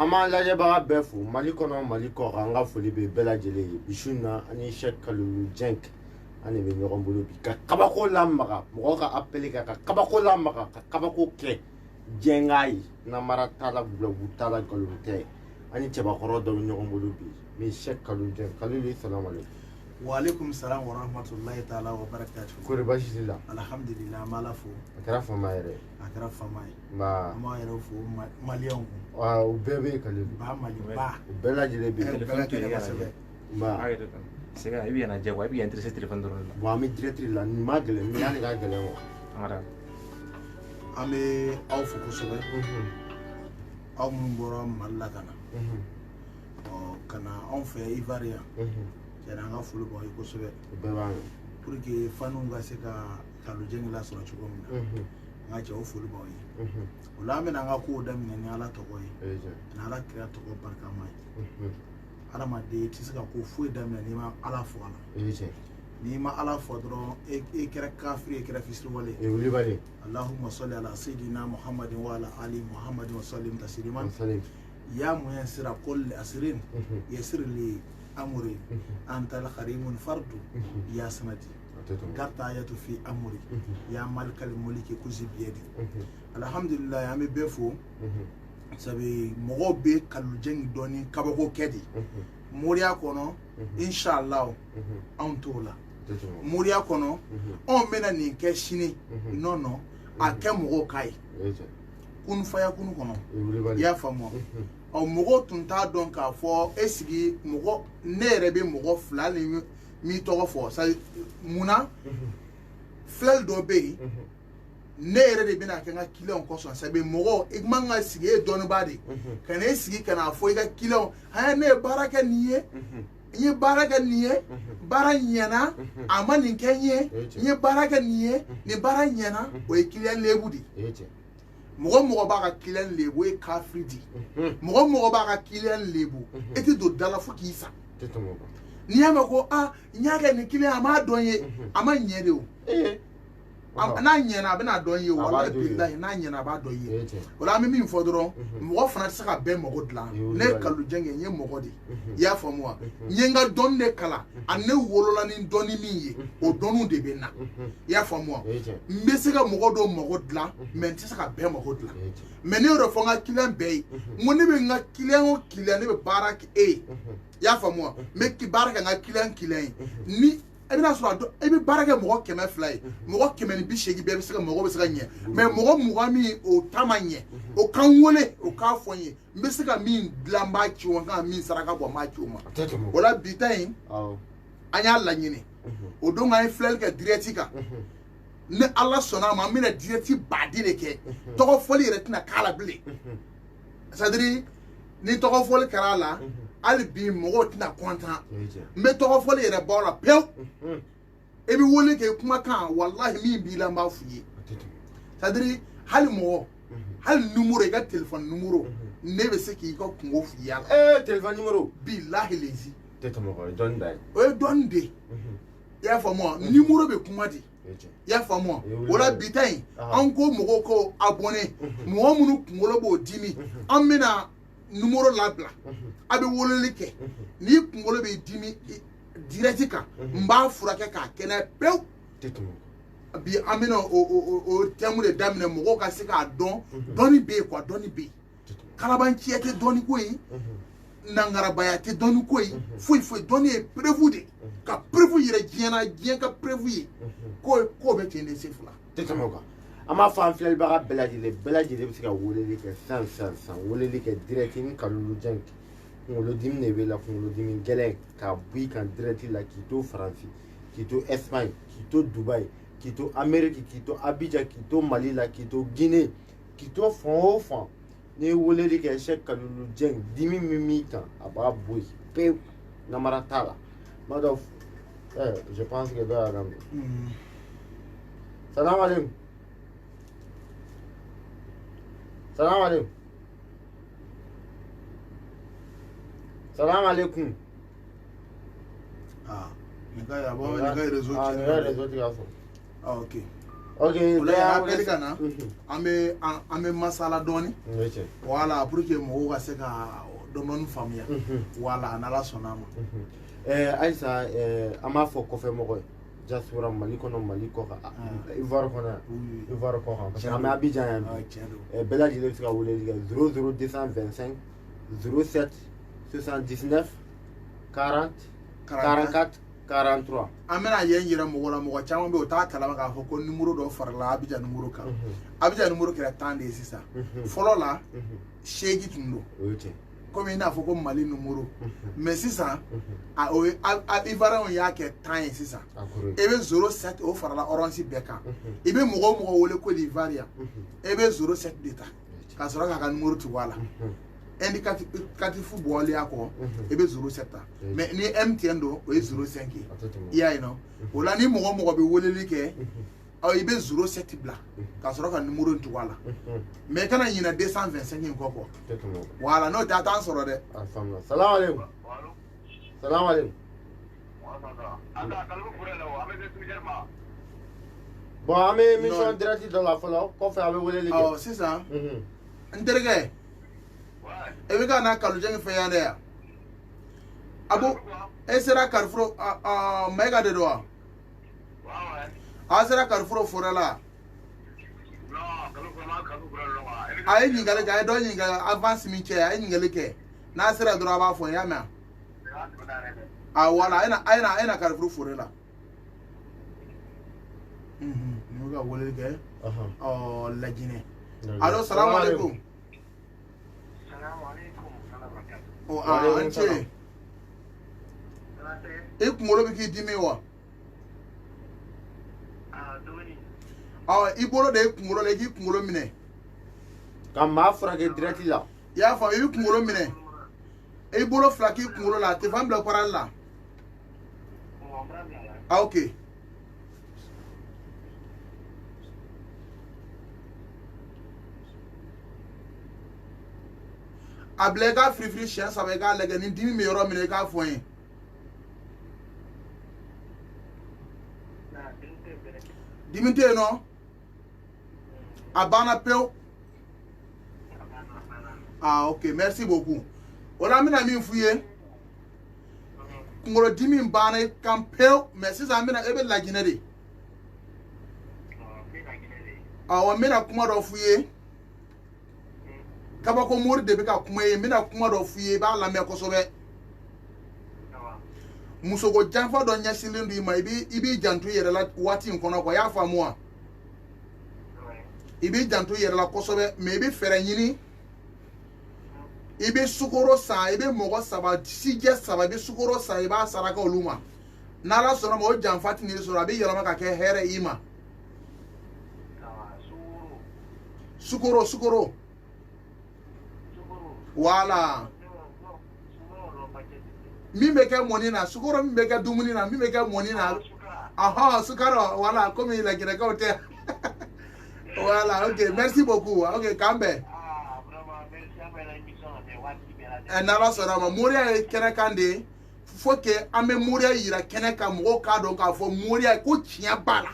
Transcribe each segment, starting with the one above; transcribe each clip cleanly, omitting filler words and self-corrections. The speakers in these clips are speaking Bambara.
Ama lajɛ baga bɛɛ fo Mali kɔnɔ Mali kɔ an ka foli bɛ bɛɛ lajɛlen ye bisu na ani Cheick Kalulu Dieng an de bɛ ɲɔgɔn bolo bi ka kabako lamaga mɔgɔ ka appel kɛ ka kabako lamaga ka kabako kɛ Dienga ye namara t'a la bulabu t'a la galon tɛ ani cɛbakɔrɔ dɔ bɛ ɲɔgɔn bolo bi min Cheick Kalulu Dieng Kalulu salamu alaikum. Wa alaikum salam wa rahmatullahi ta'ala wa barakatuh. Kori baasi t'i la? Alhamdulillah ma la fo. A kɛra fama yɛrɛ. A kɛra fama ye. Nba. Ma yɛrɛ fo maliyɛnw kun. U bɛɛ bɛ Kalulu. Ba Mali ba. U bɛɛ lajɛlen bɛ. Téléphone to yɛrɛ kosɛbɛ. Nba. C'est que il y en a déjà, il y a un téléphone de là. Bon, ami directeur la ni ma gɛlɛn ni y'ale ka gɛlɛn wa. An bɛ aw fo kosɛbɛ. Aw mun bɔra Mali la ka na. Ka na anw fɛ Ivoire yan. Tiɲɛna an ka foli b'aw ye kosɛbɛ. U bɛɛ b'a mɛn. Pour que faniw ka se ka Kalulu Dieng lasɔrɔ cogo min na. N ka cɛ o foli b'aw ye. O la an bɛna an ka kow daminɛ ni Ala tɔgɔ ye. Ni Ala kira tɔgɔ barikama ye. Adamaden tɛ se ka ko foyi daminɛ n'i ma Ala fɔ a la. N'i ma Ala fɔ dɔrɔn e kɛra kafiri e kɛra fitiriwale. Allahumma salli ala sayyidina Muhammadin wa ala ali Muhammadin wa sallim tasliman. Ya muyassira kulli asrin yassir li amri anta al-karimun fardu ya sanadi. Garta ayatu fi amri ya malikal mulki kuzi biyadi. Alhamdulillah an bɛ bɛɛ fo. Sabi mɔgɔw bɛ Kalulu Dieng dɔɔni kabako kɛ de. Moriya kɔnɔ inshallah anw t'o la. Moriya kɔnɔ anw bɛna nin kɛ sini non a kɛ mɔgɔw ka ye. Kun faya kun kɔnɔ. I y'a faamu. Mɔgɔw tun t'a dɔn k'a fɔ esigi mɔgɔ ne yɛrɛ bɛ mɔgɔ fila ni mi tɔgɔ fɔ c'est munna filɛli dɔ bɛ yen ne yɛrɛ de bɛna kɛ n ka client kɔsɔn sabu mɔgɔ i man ka sigi e dɔnnibaa de ka na e sigi ka na fɔ i ka client ne ye baara kɛ nin ye n ye baara kɛ nin ye baara ɲɛna a ma nin kɛ n ye n ye baara kɛ nin ye nin baara ɲɛna o ye client lebu de mɔgɔ b'a ka client lebu o ye kafiri de mɔgɔ b'a ka client lebu e tɛ don da la fo k'i sa n'i y'a mɛn ko n y'a kɛ nin client a m'a dɔn ye a ma ɲɛ de o n'a ɲɛna a bɛna dɔn ye wallahi billahi n'a ɲɛna a b'a dɔn ye o la an bɛ min fɔ dɔrɔn mɔgɔ fana tɛ se ka bɛɛ mago dilan ne ye Kalulu Dieng ye n ye mɔgɔ de i y'a faamu wa n ye n ka dɔnni de kalan ani ne wolola ni dɔnni min ye o dɔnniw de bɛ na i y'a faamu wa n bɛ se ka mɔgɔ dɔw mago dilan mais n tɛ se ka bɛɛ mago dilan mais ne y'o de fɔ n ka client bɛɛ ye n ko ne bɛ n ka client o client ne bɛ baara kɛ e ye i y'a faamu wa n bɛ baara kɛ n ka client ye ni e bɛna sɔrɔ e bɛ baara kɛ mɔgɔ 200 ye mɔgɔ 180 bɛɛ bɛ se ka mɔgɔ bɛ se ka ɲɛ mais mɔgɔ 20 min o ta ma ɲɛ o kan wele o k'a fɔ n ye n bɛ se ka min dilan n b'a ci o n kan ka min saraka bɔ n b'a ci o ma o la bi ta in an y'a laɲini o don an ye filɛli kɛ direct kan ni Ala sɔnna a ma an bɛna direct baden de kɛ tɔgɔ fɔli yɛrɛ tɛna k'a la bilen c'est à dire ni tɔgɔ fɔli kɛra a la hali bi mɔgɔw tɛna content n bɛ tɔgɔ fɔli yɛrɛ bɔ la pewu e bɛ wele kɛ kumakan wallahi min b'i la n b'a f'i ye c'est à dire hali mɔgɔ hali numéro i ka téléphone numéro ne bɛ se k'i ka kungo f'i yala téléphone numéro billahi lezi tɛ tɛmɛ o dɔnni da ye o ye dɔnni de i y'a faamu wa numéro bɛ kuma de i y'a faamu wa o la bi ta in an ko mɔgɔw ko abonné mɔgɔ minnu kunkolo b'o dimi an bɛna numéro labila a bɛ weleli kɛ n'i kunkolo bɛ dimi direct kan n b'a furakɛ k'a kɛnɛ pewu bi an bɛna o thème de daminɛ mɔgɔw ka se k'a dɔn dɔnni bɛ yen quoi dɔnni bɛ yen kalabanciya tɛ dɔnni ko ye nangarabaya tɛ dɔnni ko ye foyi dɔnni ye preuve de ka preuve yɛrɛ diɲɛ na diɲɛ ka preuve ye ko bɛ ten de se fila tɛ tɛmɛ o kan an b'a fɔ an filɛlibaga bɛɛ lajɛlen bɛ se ka weleli kɛ sisan weleli kɛ direct ni Kalulu Dieng kunkolodimi de bɛ la kunkolodimi gɛlɛn ka bɔ i kan direct la k'i to Faransi k'i to Espagne k'i to Dubaï k'i to Amérique k'i to Abidjan k'i to Mali la k'i to Guinée k'i to fan o fan n'i ye weleli kɛ Cheick Kalulu Dieng dimi min b'i kan a b'a bɔ yen pewu namara t'a la tuma dɔ je pense que dɔ y'a daminɛ salamu aleykum. Salam alaikum. Salam alaikum. Nin ka réseau réseau tigɛ fɔ. Ok. ok America na ame masala doni voilà pour que mo ga se ka donon famia voilà na la sonama Aïssa ama fo ko fe mo diaspora Mali kono Mali ko Ivoire kono Ivoire ko parce que ama Abidjan bela jile fika wole 00225 07 79 40 44 43 amena yenjira mo wala mo chama be o ta kala ka ko numéro do farla Abidjan numéro ka Abidjan numéro kira tande sisa folo la shegi tundo comme ina fo ko Mali numéro mais sisa a Ivoire on ya ke tan sisa e be 07 o farla orange beka e be mo wole ko d'Ivoire e be 07 data ka sura ka numéro tu wala indicatif football ya ko e be 07 mais ni MTN do o 05 ya ino wala ni mo be woleli ke o e be 07 bla ka sura ka numéro tu wala mais kana yina 225 ko wala no ta tan soro de salam alaikum salam alaikum bon ame mission direct dans la follow ko fa be woleli ke oh c'est ça nderge ebe ka na kalu jeng fe yande ya abo esera Carrefour mega de doa asera Carrefour forala ay ni gale ga do ni ga avance mi che ay ni gale ke na sera dro ba fo ya ma wala ina Carrefour forala no ga wole ke oh lajine allo salam alaikum oh anche e kumolo bi ki dimi wa ibolo de kumolo le ki kumolo mine kam ma frage direct la ya fa e kumolo mine e bolo flaki kumolo la te fam bla paral la ok ablega free chance abega lega ni dimi me yoro mine ka fo yin dimi te no abana peu ok merci beaucoup ola mina mi fuye ngoro dimi mbana kan peu merci za mina ebe la ginere wa mina kuma do fuye kaba ko mori de be ka kuma ye mina kuma do fuye ba la me ko sobe muso go janfa do nyasilindu ima ibi jantu yere la wati nkono ko ya fa mo ibi jantu yere la ko sobe me ibi fere nyini ibi sukoro sa ibi mogo saba sije saba ibi sukoro sa iba saraka oluma nala sono mo janfa ti ni so abi yere ma ka ke here ima sukoro wala mi meke money na sukoro mi meke dumuni na mi meke money na sukaro wala comme il a gire ka hotel voilà ok merci beaucoup ok kambe nala sora ma moria kene kande faut que ame moria yira kene ka mo ka don ka fo moria ko tia bala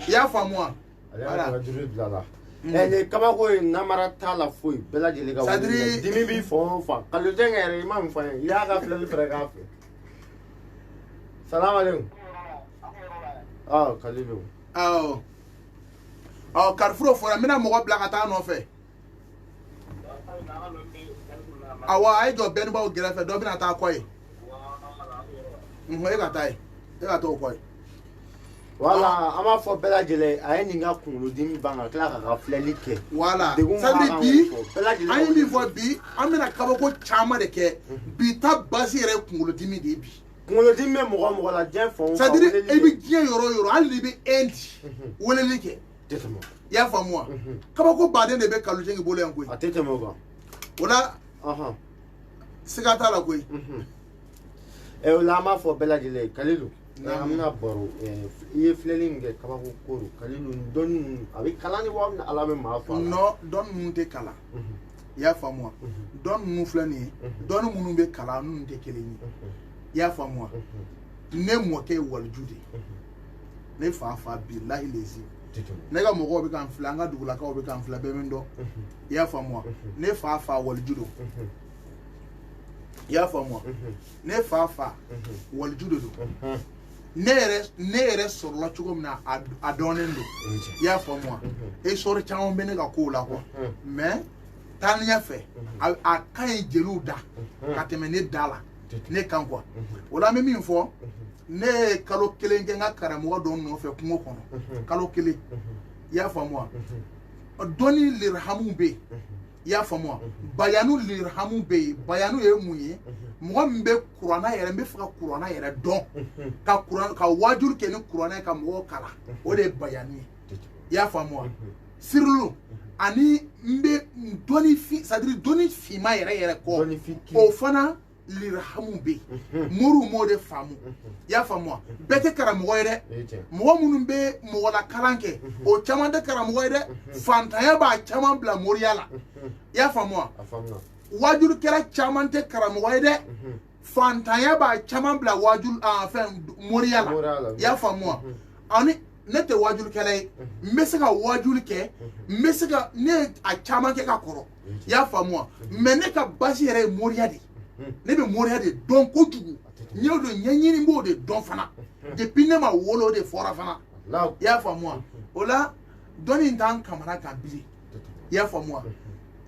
ya fa moi voilà ele kaba ko namara tala foi bela jele ga sadri dimi bi fo fa kalu jengere imam fa ya ga fle fre ga fe salam alaikum kalilu Carrefour fo mina mo ko blaka ta no fe awa ay do ben ba o gere fe do bina ta koy e ga tai e ga to koy voilà ama fo bela jele ay ni nga kunlu dimi banga kla ka fleli ke voilà sadri bi ay mi fo bi amina kaba ko chama de ke bi ta basi re kunlu dimi de bi kunlu dimi mo la den fo sadri e bi gien yoro ali bi endi wole like tetemo ya fa moi kaba ko baden de be kalu jengi bole en koy tetemo go wala sigata la koy e wala ma fo bela jele kalilu amna baro ye fleling ke kaba ko koru kalilu don avec kalani wa na alame ma fa no don munte kala ya fa moi don mu flani don munu be kala nun te keleni ya fa moi ne mo ke wal jude ne fa billahi lezi ne ga mo go be kan fila nga dugula ka o be kan fila be mendo ya fa moi ne fa wal judo ya fa moi ne fa wal judo ne ere sur la chugom na adonendo ya fa moi e sor chaon be ne ga ko la ko mais tan ya fe a kan jelu da ka teme ne dala ne kan quoi wala me min fo ne kalo kelen nga karamo don no fe kungo kono kalo kelen ya fa moi doni lirhamu be ya fa moi bayanu lirhamu be bayanu e muye mo mbe qur'ana yere mbe fa qur'ana yere don ka qur'an ka wajur ken qur'ana ka mo kala o de bayani ya fa moi sirlu ani mbe doni fi c'est-à-dire doni fi ma yere ko o fana lirhamu be muru mode famu ya famu bete karamo yere mo munun be mo la kalanke o chama de karamo yere fanta ya ba chama bla moriala ya famu wajul kera chama de karamo yere fanta ya ba chama bla wajul enfin moriala ya famu ani nete wajul kele mesaka wajul ke mesaka ne a chama ke ka koro ya famu meneka basi yere moriadi ne be moriya de don ko jugu nyew do nyanyini mbo de don fana depuis ne ma wolo de fora fana ya fa moi ola doni ndan kamara ka bili ya fa moi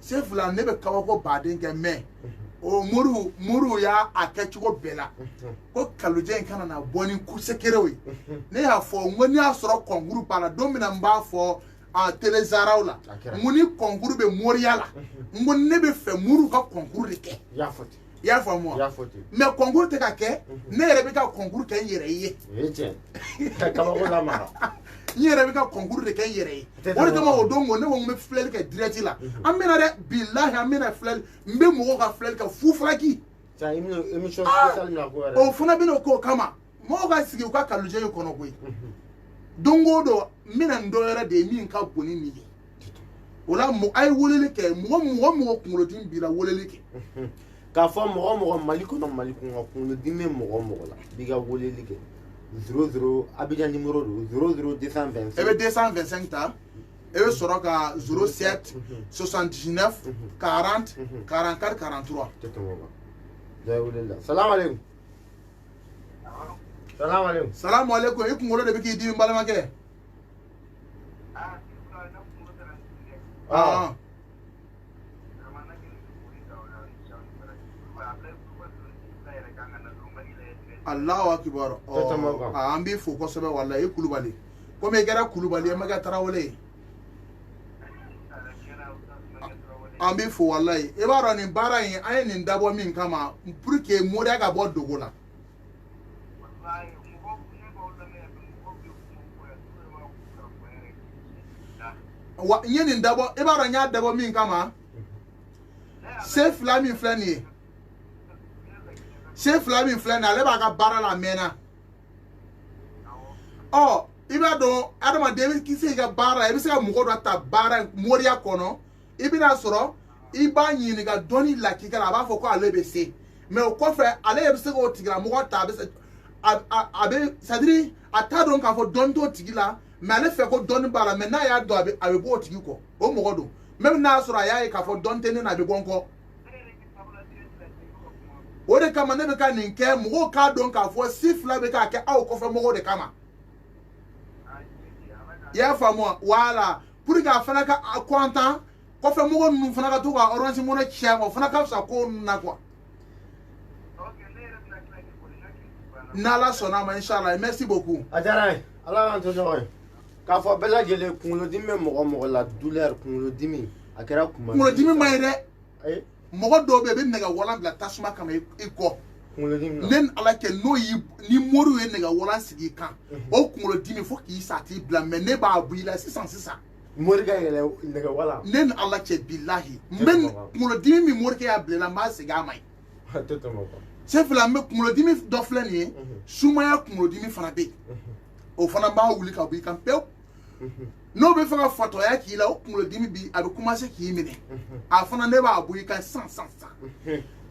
chef la ne be kawo ko baden ke me o muru ya akachugo bela ko kaluje kana na boni ku sekerewe ne ya fo ngoni asoro konguru bala domina mba fo a telezaraula ngoni konguru be moriya la ngoni ne be fe muru ka konguru de ke ya foti ya fa moi mais concours te ka ke ne yere be ka concours ke yere ye ka kama ko la ma yere be ka concours de ke yere ye o de ma o dongo ne wo me flel ke direct la amena de billahi amena flel mbe mo ka flel ka fufraki ça émission spéciale na ko o funa bino ko kama mo ga sigi ko ka luje ko no ko dongo do mina ndo yere de min ka boni ni wala mo ay wolele ke mo kungo tin bila wolele ke ka fo mo maliko no maliko ko dime mo la biga wolé ligue 00 Abidjan numéro 00225 ebe 225 ta ebe soroka 07 79 40 44 43 teto da wolé la salam alaykum salam alaykum e kungolo de biki di mbalama ke Allahu akbar ambi fo ko sebe wallahi kulubali ko me gara kulubali e maga tarawole ambi fo wallahi e baro ni bara yin ay ni ndabo min kama pour que moda ga bo dogola wa yin ndabo e baro nya dabo min kama chef la mi flani chef la mi flani ale ba ga bara la mena oh iba do adama de ki se ga bara e se ga mugo do ta bara moria kono ibina soro iba yin ga doni la ki ga ba fo ko ale be se mais o ko fe ale e se go tigra mugo ta be se abe sadiri ata don ka fo don to tigila mais ale fe ko don bara mais na ya do abe bo tigi ko o mugo do même na soro ya e ka fo don tene na be gonko ode kama ne be ka ninke mugo ka don ka fo sifla be ka ke aw ko fe mugo de kama ya famo wala pour ga fana ka content ko fe mugo nu fana ka to ka orange mo na chamo fana ka sa ko na quoi nala sona ma inshallah merci beaucoup ajara ala an to joy ka fo bela jele kunlo dimi mugo la douleur kunlo dimi akera kuma kunlo dimi mayre mogo do be nega wala bla tasuma kama iko nen ala ke no yi ni moru e nega wala sigi kan o kunlo dimi fo ki sati bla me ne ba buila 600 mori ga ele nega wala nen ala ke billahi men kunlo dimi mi mori ke ya bla ma siga mai toto moko chef la me kunlo dimi do flani suma ya kunlo dimi fana be o fana ba wuli ka bu kan pe no be fanga foto ya ki la o kunlo dimi bi abi commencer ki mine a fana ne ba bu kan 100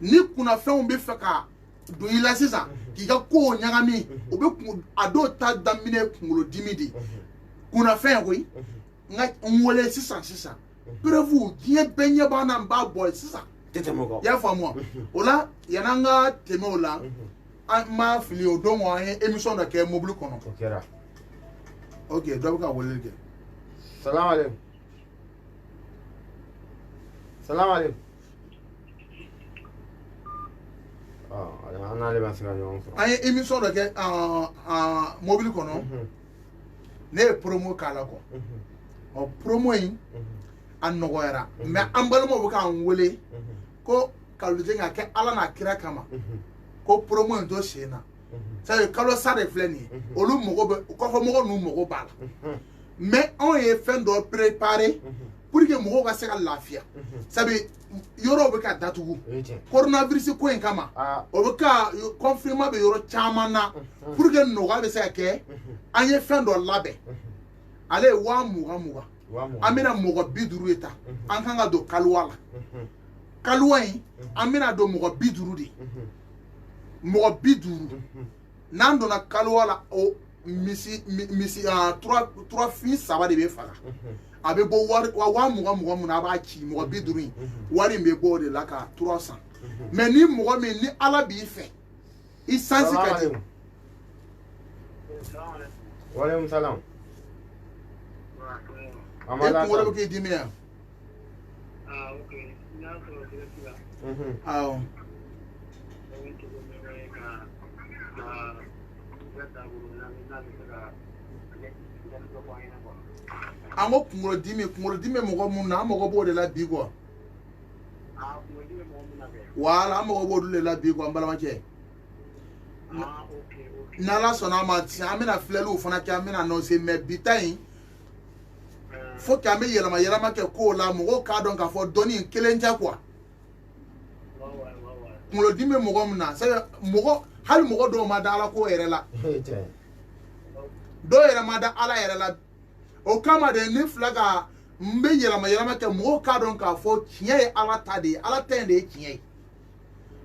ni kuna fe on be faka do ila sisan k'i ka ko ɲagami o bɛ a dɔw ta daminɛ kunkolodimi de kunna fɛn koyi n wele sisan preuve diɲɛ bɛɛ ɲɛ b'an na n b'a bɔ sisan i y'a faamu o la yan'an ka tɛmɛ o la an ma fili o don an ye émission dɔ kɛ mobili kɔnɔ o kɛra ok dɔ bɛ ka weleli kɛ salamu aleykum salamu aleykum an n'ale ma se ka ɲɔgɔn sɔrɔ an ye émission dɔ kɛ mobili kɔnɔ ne ye promo k'a la kɔ ɔ promo in a nɔgɔyara mais an balimaw bɛ k'an wele ko kalojɛ ka kɛ ala n'a kira kama ko promo in to sen na c'est kalo sa de filɛ nin ye olu mago bɛ kɔfɛ mɔgɔw n'u mago b'a la mais anw ye fɛn dɔ préparer pour que mɔgɔw ka se ka lafiya sabu yɔrɔw bɛ ka datugu coronavirus ko in kama o bɛ ka confinement bɛ yɔrɔ caman na pour que nɔgɔya bɛ se ka kɛ an ye fɛn dɔ labɛn ale ye 20,000 an bɛna mɔgɔ 50 de ta an kan ka don kaliwa la kaliwa in an bɛna don mɔgɔ 50 de mɔgɔ 50 n'an donna kaliwa la o misi 3 fin 3 de bɛ faga a bɛ bɔ wari wa 20,000 mun a b'a ci mɔgɔ 50 in wari in bɛ bɔ o de la ka 300 mais ni mɔgɔ min ni ala b'i fɛ i sansi ka di waleykum salam e kunkolo bɛ k'i dimi yan awɔ an ko kunkolodimi mɔgɔ mun na an mago b'o de la bi quoi wala an mago b'o de la bi quoi an balimakɛ n'ala sɔnna a ma an bɛna filɛliw fana kɛ an bɛna annoncer mais bi ta in faut que an bɛ yɛlɛma kɛ kow la mɔgɔw k'a dɔn k'a fɔ dɔnni in kelen tɛ quoi kunkolodimi mɔgɔ mun na hali mɔgɔ dɔw ma da ala ko yɛrɛ la dɔw yɛrɛ ma da ala yɛrɛ la o kama de ne filɛ ka n bɛ yɛlɛma kɛ mɔgɔw k'a dɔn k'a fɔ tiɲɛ ye ala ta de ye ala ta in de ye tiɲɛ ye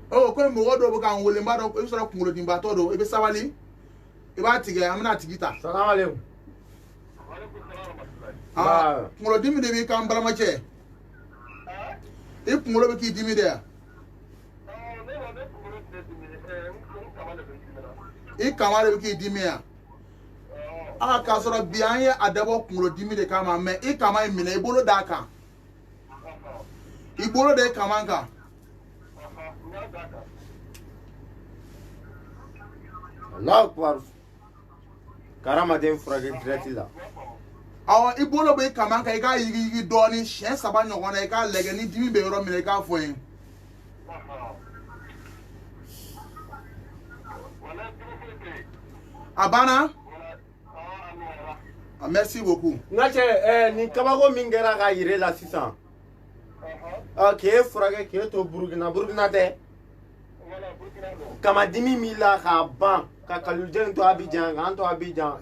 ko mɔgɔ dɔw bɛ k'an wele n b'a dɔn i bɛ sɔrɔ kunkolodimitɔ don i bɛ sabali i b'a tigɛ an bɛna a tigi ta salamu aleykum kunkolodimi de b'i kan balimacɛ i kunkolo bɛ k'i dimi de yan i kama de bɛ k'i dimi yan k'a sɔrɔ bi an ye a dabɔ kunkolodimi de kama mais i kama in minɛ i bolo d'a kan i bolo de kama kan Allahu akbar karamaden furakɛ direct la awɔ i bolo bɛ kama kan i k'a yigi dɔɔni siɲɛ 3 ɲɔgɔn na i k'a lajɛ ni dimi bɛ yɔrɔ min na i k'a fɔ n ye a banna merci beaucoup n ka cɛ nin kabako min kɛra ka yire la sisan k'e furakɛ k'e to burukina tɛ kama dimi min la k'a ban ka kalojɛ in to Abidjan k'an to Abidjan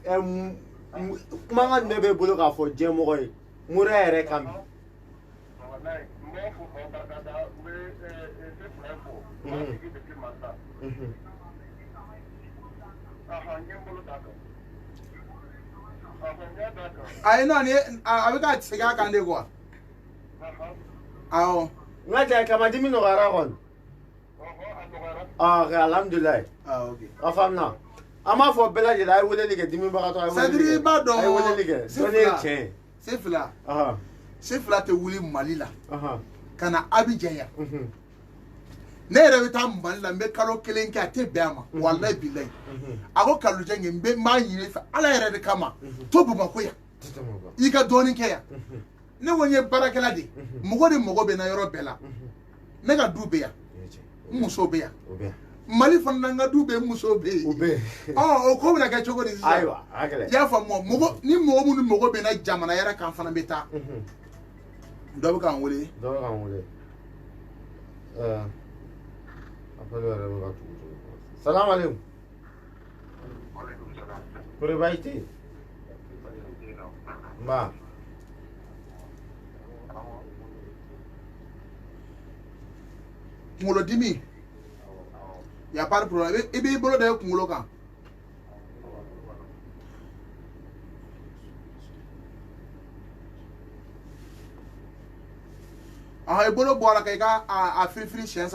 kumakan ne bɛ bolo k'a fɔ diɲɛmɔgɔ ye mura yɛrɛ kan bi ayi non a bɛ ka segin a kan de quoi awɔ n ka cɛ kama dimi nɔgɔyara kɔni alhamdulilayi a faamuna an b'a fɔ bɛɛ lajɛlen a ye weleli kɛ dimibagatɔ a ye weleli kɛ a ye weleli kɛ dɔnni ye tiɲɛ ye Sefila tɛ wuli Mali la ka na Abidjan yan ne yɛrɛ bɛ taa Mali la n bɛ kalo 1 kɛ a tɛ bɛn a ma walayi bilayi a ko kalojɛ n b'a ɲini fɛ ala yɛrɛ de kama to Bamakɔ yan i ka dɔɔnin kɛ yan ne ko n ye baarakɛla de mɔgɔ de mago bɛ n na yɔrɔ bɛɛ la ne ka du bɛ yan n muso bɛ yan Mali fana na n ka du bɛ yen n muso bɛ yen o ko bɛna kɛ cogo di sisan i y'a faamu ni mɔgɔ minnu mago bɛ n na jamana yɛrɛ kan fana bɛ taa dɔ bɛ k'an wele salamu aleykum kore baasi tɛ yen nba kunkolodimi y a pas de problème i b'i bolo da kunkolo kan i bolo bɔ la ka i ka a firifiri siɲɛ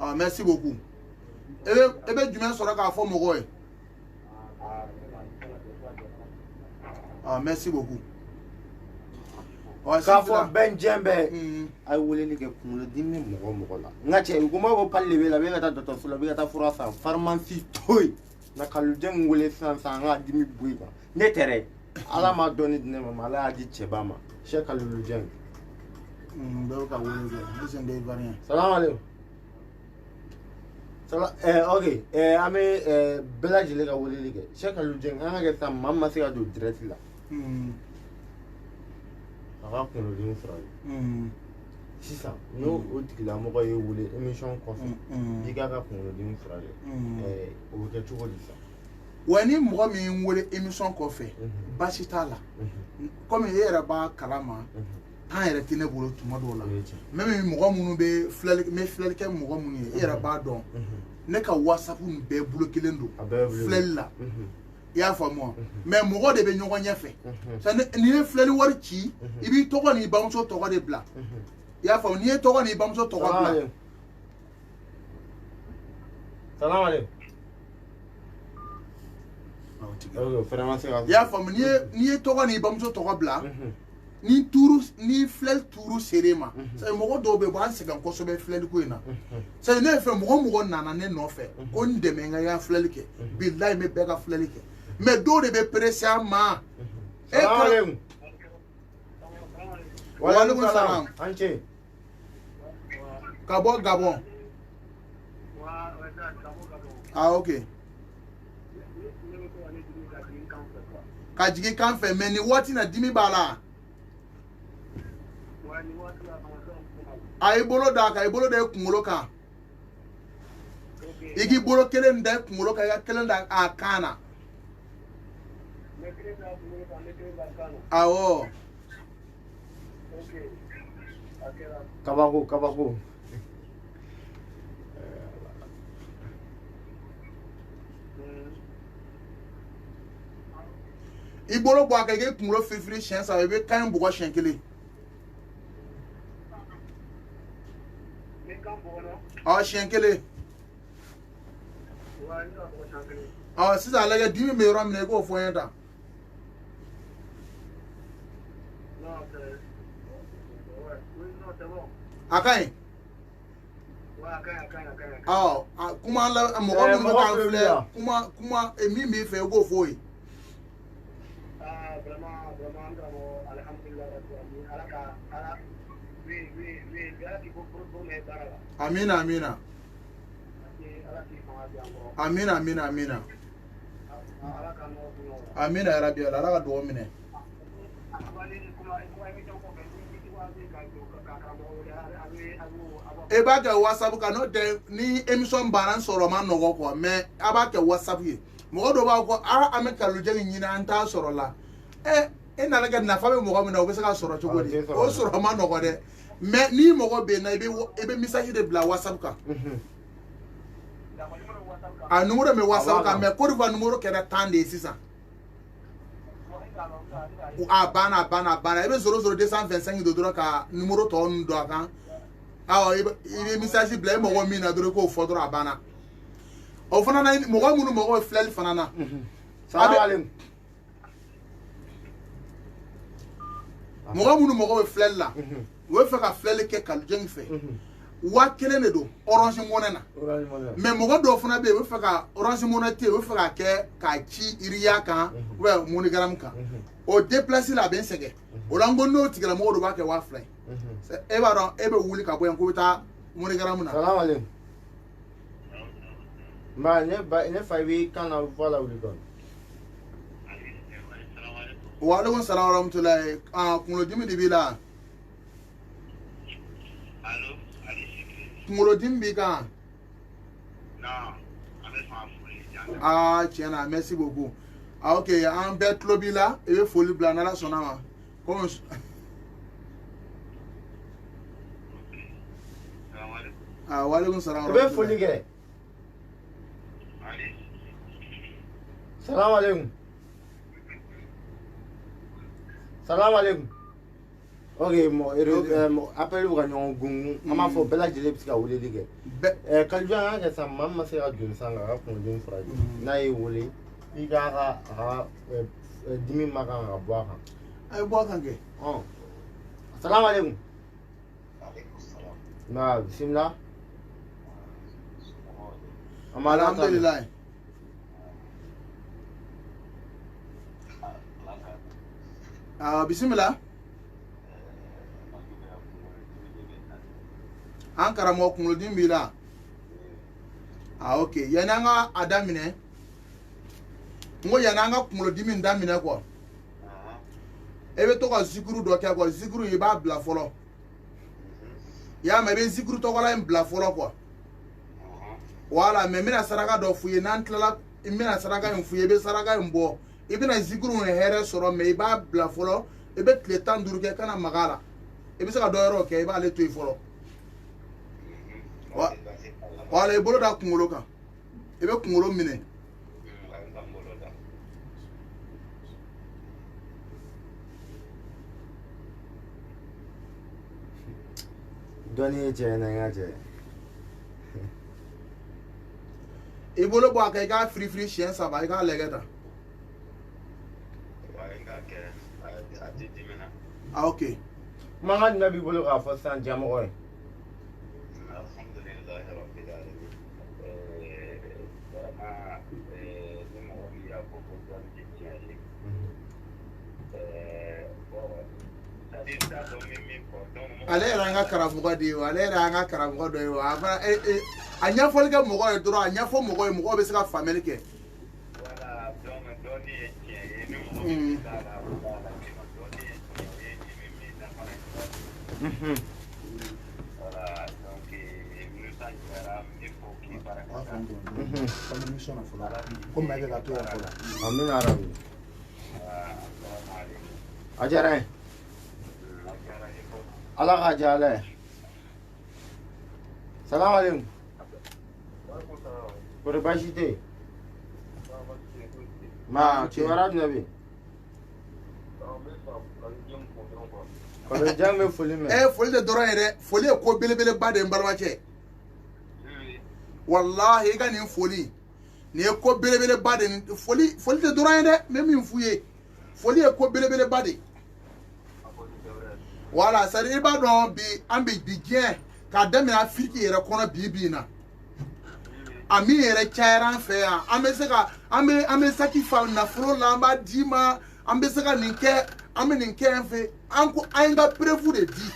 3 merci beaucoup e bɛ jumɛn sɔrɔ k'a fɔ mɔgɔw ye merci beaucoup k'a fɔ bɛn diɲɛ bɛɛ a ye weleli kɛ kunkolodimi mɔgɔ la n ka cɛ ko ma ko pali de bɛ la bɛ ka taa dɔgɔtɔrɔso la bɛ ka taa fura san pharmacie to yen na kalojɛ wele sisan an ka dimi bɔ yen ne tɛ dɛ ala ma dɔnni di ne ma ala y'a di cɛba ma sɛ kalojɛ bɛɛ ka wele kɛ ne sen de varien salamu aleykum ok an bɛ bɛɛ lajɛlen ka weleli kɛ sɛ kalojɛ an ka kɛ sisan maa min ma se ka don direct la a ka kunkolodimi sɔrɔ yen sisan n'o o tigilamɔgɔ ye wele émission kɔfɛ i k'a ka kunkolodimi furakɛ o bɛ kɛ cogo di sisan wa ni mɔgɔ min wele émission kɔfɛ baasi t'a la komi e yɛrɛ b'a kalama temps yɛrɛ tɛ ne bolo tuma dɔw la même mɔgɔ minnu bɛ filɛli kɛ mɔgɔ minnu ye e yɛrɛ b'a dɔn ne ka whatsapp nin bɛɛ bolo kelen don filɛli la i y'a faamu mais mɔgɔ de bɛ ɲɔgɔn ɲɛfɛ n'i ye filɛli wari ci i b'i tɔgɔ n'i bamuso tɔgɔ de bila i y'a faamu n'i ye tɔgɔ n'i bamuso tɔgɔ bila salamu aleykum i y'a faamu n'i ye tɔgɔ n'i bamuso tɔgɔ bila ni filɛli tuuru ser'e ma mɔgɔ dɔw bɛ bɔ an sɛgɛn kosɛbɛ filɛli ko in na ne ye fɛ mɔgɔ nana ne nɔfɛ ko n dɛmɛ n ka ya filɛli kɛ bilahi n bɛ bɛɛ ka filɛli kɛ mais dɔw de bɛ perese an ma waaleykum salam an cɛ ka bɔ Gabon ok ka jigin kan fɛ mais nin waati na dimi b'a la a y'i bolo da kan i bolo da i kunkolo kan i k'i bolo kelen da i kunkolo kan i ka kelen da a kan na awɔ kabako i bolo bɔ a kan i k'i kunkolo firifiri siɲɛ 3 i bɛ kan in bugɔ siɲɛ 1 siɲɛ 1 sisan lajɛ dimi bɛ yɔrɔ min na i k'o fɔ n ye tan a ka ɲi kuma mɔgɔ minnu bɛ k'an filɛ kuma min b'i fɛ i k'o fɔ ye amina amina amina amina amina amina ya rabbi ala ka dugawu minɛ e b'a kɛ whatsapp kan n'o tɛ ni émission banna n sɔrɔ ma nɔgɔ quoi mais a b'a kɛ whatsapp ye mɔgɔ dɔw b'a fɔ an bɛ kalojɛ nin ɲini an t'a sɔrɔ la e nana kɛ nafa bɛ mɔgɔ min na o bɛ se ka sɔrɔ cogo di o sɔrɔ ma nɔgɔ dɛ mais ni mɔgɔ bɛ na i bɛ message de bila whatsapp kan a numéro bɛ whatsapp kan mais Côte d'Ivoire numéro kɛra 10 de ye sisan a banna i bɛ 00225 don dɔrɔn ka numéro tɔ ninnu don a kan i bɛ message bila i mɔgɔ min na dɔrɔn i k'o fɔ dɔrɔn a banna o fana na mɔgɔ minnu mɔgɔ filɛli fana na mɔgɔ minnu mɔgɔ bɛ filɛli la u bɛ fɛ ka filɛli kɛ kalojɛ in fɛ 1000 de don orange money na mais mɔgɔ dɔw fana bɛ yen u bɛ fɛ ka orange money te yen u bɛ fɛ ka kɛ k'a ci iriya kan ou bien MoneyGram kan o déplacer la a bɛ n sɛgɛn o la n ko n'o tigilamɔgɔ dɔ b'a kɛ 2000 ye e b'a dɔn e bɛ wuli ka bɔ yan ko bɛ taa MoneyGram na. salamu aleykum ne fa i bɛ kan na fɔ la wuli dɔɔni. waaleykum salam wa rahmatulahi kunkolodimi de b'i la. kunkolodimi b'i kan. tiɲɛ na merci beaucoup ok an bɛɛ tulo b'i la i bɛ foli bila n'ala sɔnna ma komi Ah, wa alaikum salam. Be foli kɛ. Salam alaikum. Salam alaikum. Ok, appel ou gagnon gung. Ama fo bela jele pika wole lige. Kaljuan nga sa mamma se ga dun sanga ga kun dun fraji. Na yi wole. I ga dimi maka ga bwa kan. Ay bwa kan ke. Oh. Salam alaikum. Na bismillah. Alhamdulillah. Ah, bismillah. An karamɔgɔ kunkolodimi b'i la. Ah, ok. Yani an ka a daminɛ. N ko yani an ka kunkolodimi daminɛ quoi. E bɛ to ka zikuru dɔ kɛ quoi. Zikuru i b'a bila fɔlɔ. I y'a mɛn i bɛ zikuru tɔgɔla in bila fɔlɔ quoi. Voilà, mais n bɛna saraka dɔ f'u ye n'an tilala n bɛna saraka in f'u ye i bɛ saraka in bɔ. I bɛna zikuru in hɛrɛ sɔrɔ mais i b'a bila fɔlɔ. I bɛ tile 15 kɛ kana maga a la. I bɛ se ka dɔ yɔrɔ kɛ i b'ale to yen fɔlɔ. Voilà, i bolo da kunkolo kan. I bɛ kunkolo minɛ. Dɔnni ye cɛ na n ka cɛ. I bolo bɔ a kan i k'a firifiri siɲɛ 3 i k'a lajɛ tan. Ah, ok. Manga dina b'i bolo k'a fɔ sisan jamɔgɔ ye. Ale yɛrɛ an ka karamɔgɔ de ye o, ale yɛrɛ an ka karamɔgɔ dɔ ye o. A ɲɛfɔli kɛ mɔgɔ ye dɔrɔn, a ɲɛfɔ mɔgɔ ye, mɔgɔw bɛ se ka faamuyali kɛ. Amin arabi. Ajaran. Allah ka jale. Salam alaikum. Kore bashi te. Ma kiwara nabi. Kore jang me foli me. Foli de dɔrɔn ye dɛ. Foli ye ko belebeleba de ye n balimacɛ. Wallahi i ka nin foli. Nin ye ko belebeleba de ye. Foli tɛ dɔrɔn ye dɛ. N bɛ min f'u ye. Foli ye ko belebeleba de ye. Voilà, c'est à dire i b'a dɔn bi an bi diɲɛ k'a daminɛ Afiriki yɛrɛ kɔnɔ bi na. A min yɛrɛ cayara an fɛ yan. An bɛ se ka an bɛ saki fa nafolo la, an b'a d'i ma. An bɛ se ka nin kɛ, an bɛ nin kɛ yan fɛ. An ko an ye ka preuve de di.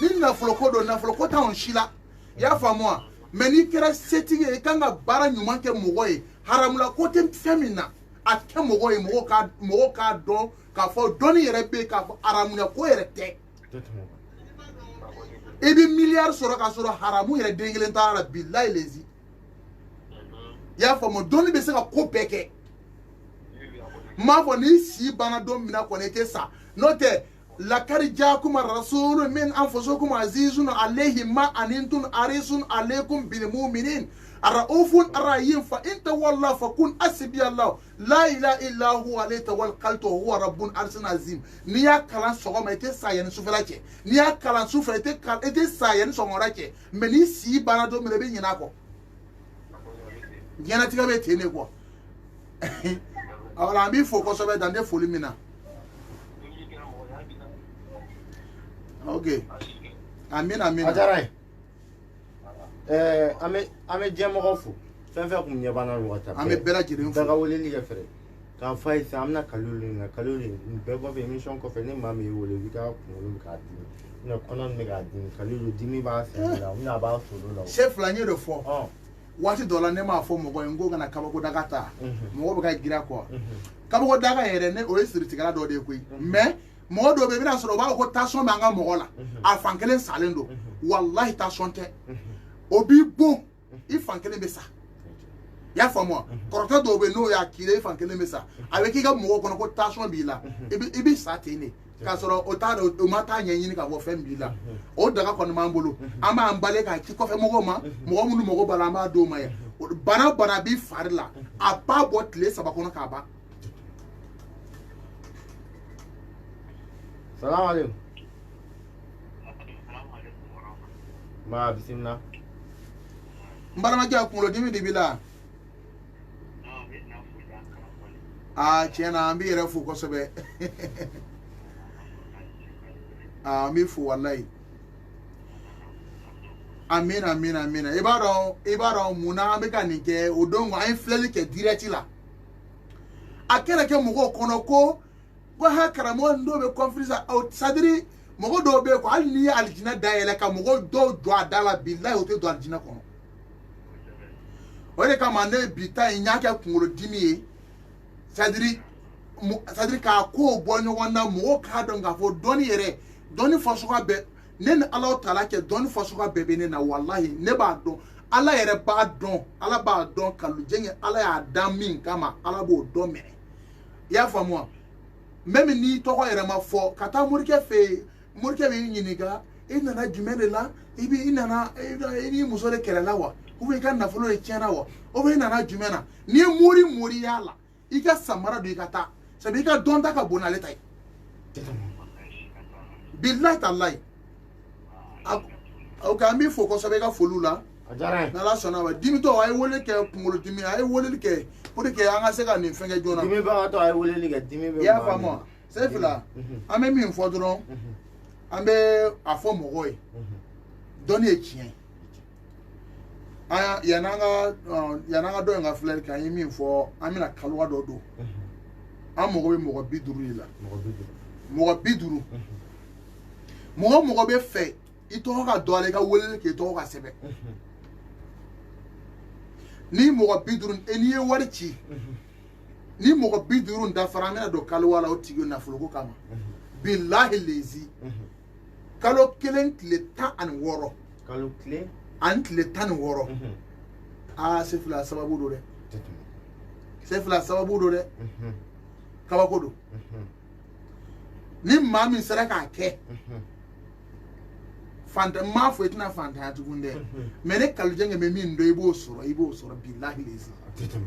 Ni nafolo ko don, nafolo ko t'anw si la. I y'a faamu wa? Mais n'i kɛra setigi ye, i kan ka baara ɲuman kɛ mɔgɔ ye. Haramula ko tɛ fɛn min na. A kɛ mɔgɔ ye, mɔgɔw k'a dɔn k'a fɔ dɔnni yɛrɛ bɛ yen k'a fɔ haramuya ko yɛrɛ tɛ. I bɛ miliyari sɔrɔ k'a sɔrɔ haramu yɛrɛ den kelen t'a la bilahi lezi. I y'a faamu, dɔnni bɛ se ka ko bɛɛ kɛ. N m'a fɔ n'i si banna don min na kɔni i tɛ sa. N'o tɛ lakari jaakum rasulun min anfusikum azizun alayhi ma anittum harisun alaykum bil mu'minin arraufun arrahim fa in tawallaw fakun hasbiyallahu la ilaha illa huwa alayhi tawakkaltu wa huwa rabbul arshil azim. N'i y'a kalan sɔgɔma i tɛ sa yanni sufɛla cɛ. N'i y'a kalan sufɛ i tɛ sa yanni sɔgɔmada cɛ. Mais n'i si banna don min na i bɛ ɲinɛ a kɔ. Diɲɛlatigɛ bɛ ten de quoi. Alors an b'i fo kosɛbɛ dan tɛ foli min na. Ok. Amin. Ajaran. Ame jɛmɔgɔ fo. Fɛn fɛn kun ɲɛ banna nin wagati. An bɛ bɛɛ lajɛlen fo. Bɛɛ ka weleli kɛ fɛrɛ. K'an f'a ye sisan an bɛna Kalilu nin bɛɛ kɔfɛ émission kɔfɛ ne maa min y'i wele i b'i ka kunkolo bɛ k'a dimi. Kɔnɔ nin bɛ k'a dimi. Kalilu dimi b'a sen la. A b'a solo la. Chef la n ye de fɔ. Waati dɔ la ne m'a fɔ mɔgɔ ye n ko kana kabako daga ta. Mɔgɔ bɛ ka girin quoi. Kabako daga yɛrɛ ne o ye siritigɛla dɔ de ye koyi. Mais mɔgɔ dɔw bɛ yen i bɛna sɔrɔ u b'a fɔ ko tension bɛ an ka mɔgɔ la. A fan kelen salen don. Wallahi tension tɛ. O b'i bon i fan kelen bɛ sa. I y'a faamu wa? Kɔrɔtɛ dɔw bɛ yen n'o y'a k'i la i fan kelen bɛ sa. A bɛ k'i ka mɔgɔw kɔnɔ ko tension b'i la. I bɛ sa ten de. ka sɔrɔ o ma taa ɲɛɲini ka bɔ fɛn bi la o daga kɔni m'an bolo an b'an bale ka ci kɔfɛ mɔgɔw ma mɔgɔ minnu mago b'a la an b'a d'o ma ye bana bana bi fari la a b'a bɔ tile 3 kɔnɔ k'a ban. Salam alaikum. Ma bismillah. N balimakɛ kunkolo dimi de b'i la. Tiɲɛ na an b'i yɛrɛ fo kosɛbɛ. An b'i fo walayi. Amina. I b'a dɔn mun na an bɛ ka nin kɛ o don an ye filɛli kɛ direct la. A kɛra kɛ mɔgɔw kɔnɔ ko ha karamɔgɔ dɔw bɛ conférence sadiri mɔgɔ dɔw bɛ yen ko hali n'i ye alijinɛ dayɛlɛ ka mɔgɔw dɔw jɔ a da la bilahi o tɛ don alijinɛ kɔnɔ. O de kama ne bi ta in y'a kɛ kunkolo dimi ye sadiri k'a kow bɔ ɲɔgɔn na mɔgɔw k'a dɔn k'a fɔ dɔnni yɛrɛ dɔnni fasuguya bɛɛ ne ni Alahu taala cɛ dɔnni fasuguya bɛɛ bɛ ne na walahi ne b'a dɔn Ala yɛrɛ b'a dɔn Ala b'a dɔn kalujɛngɛ Ala y'a dan min kama Ala b'o dɔn minɛ i y'a faamu wa même n'i tɔgɔ yɛrɛ ma fɔ ka taa morikɛ fɛ yen morikɛ b'i ɲininka i nana jumɛn de la i ni muso de kɛlɛla wa ou bien i ka nafolo de tiɲɛna wa ou bien i nana jumɛn na n'i ye mori y'a la i ka samara don i ka taa sabu i ka dɔnta ka bon n'ale ta ye bilahi talahi ok an b'i fo kosɛbɛ i ka foliw la n'Ala sɔnna ma dimitɔ a ye wele kɛ kunkolo dimi a ye weleli kɛ pour que an ka se ka nin fɛnkɛ joona dimibagatɔ a ye weleli kɛ dimi bɛ i y'a faamu wa Sefila an bɛ min fɔ dɔrɔn an bɛ a fɔ mɔgɔw ye dɔnni ye tiɲɛ yan'an ka dɔ in ka filɛli kɛ an ye min fɔ an bɛna kaliwa dɔ don an mago bɛ mɔgɔ 50 de la mɔgɔ 50 mɔgɔ bɛ fɛ i tɔgɔ ka dɔn a la i ka weleli kɛ i tɔgɔ ka sɛbɛn ni mɔgɔ 50 n'i ye wari ci ni mɔgɔ 50 dafara an bɛna don kaliwa la o tigi nafoloko kama bilahi lezi kalo 1 tile 16 kalo tile ani tile 16 Sefila sababu do dɛ Sefila sababu do dɛ kabako do ni maa min sera k'a kɛ fantan m'a fɔ i tɛna fantanya tugun dɛ mais ne kalujɛngɛ bɛ min dɔn i b'o sɔrɔ bilahi lezi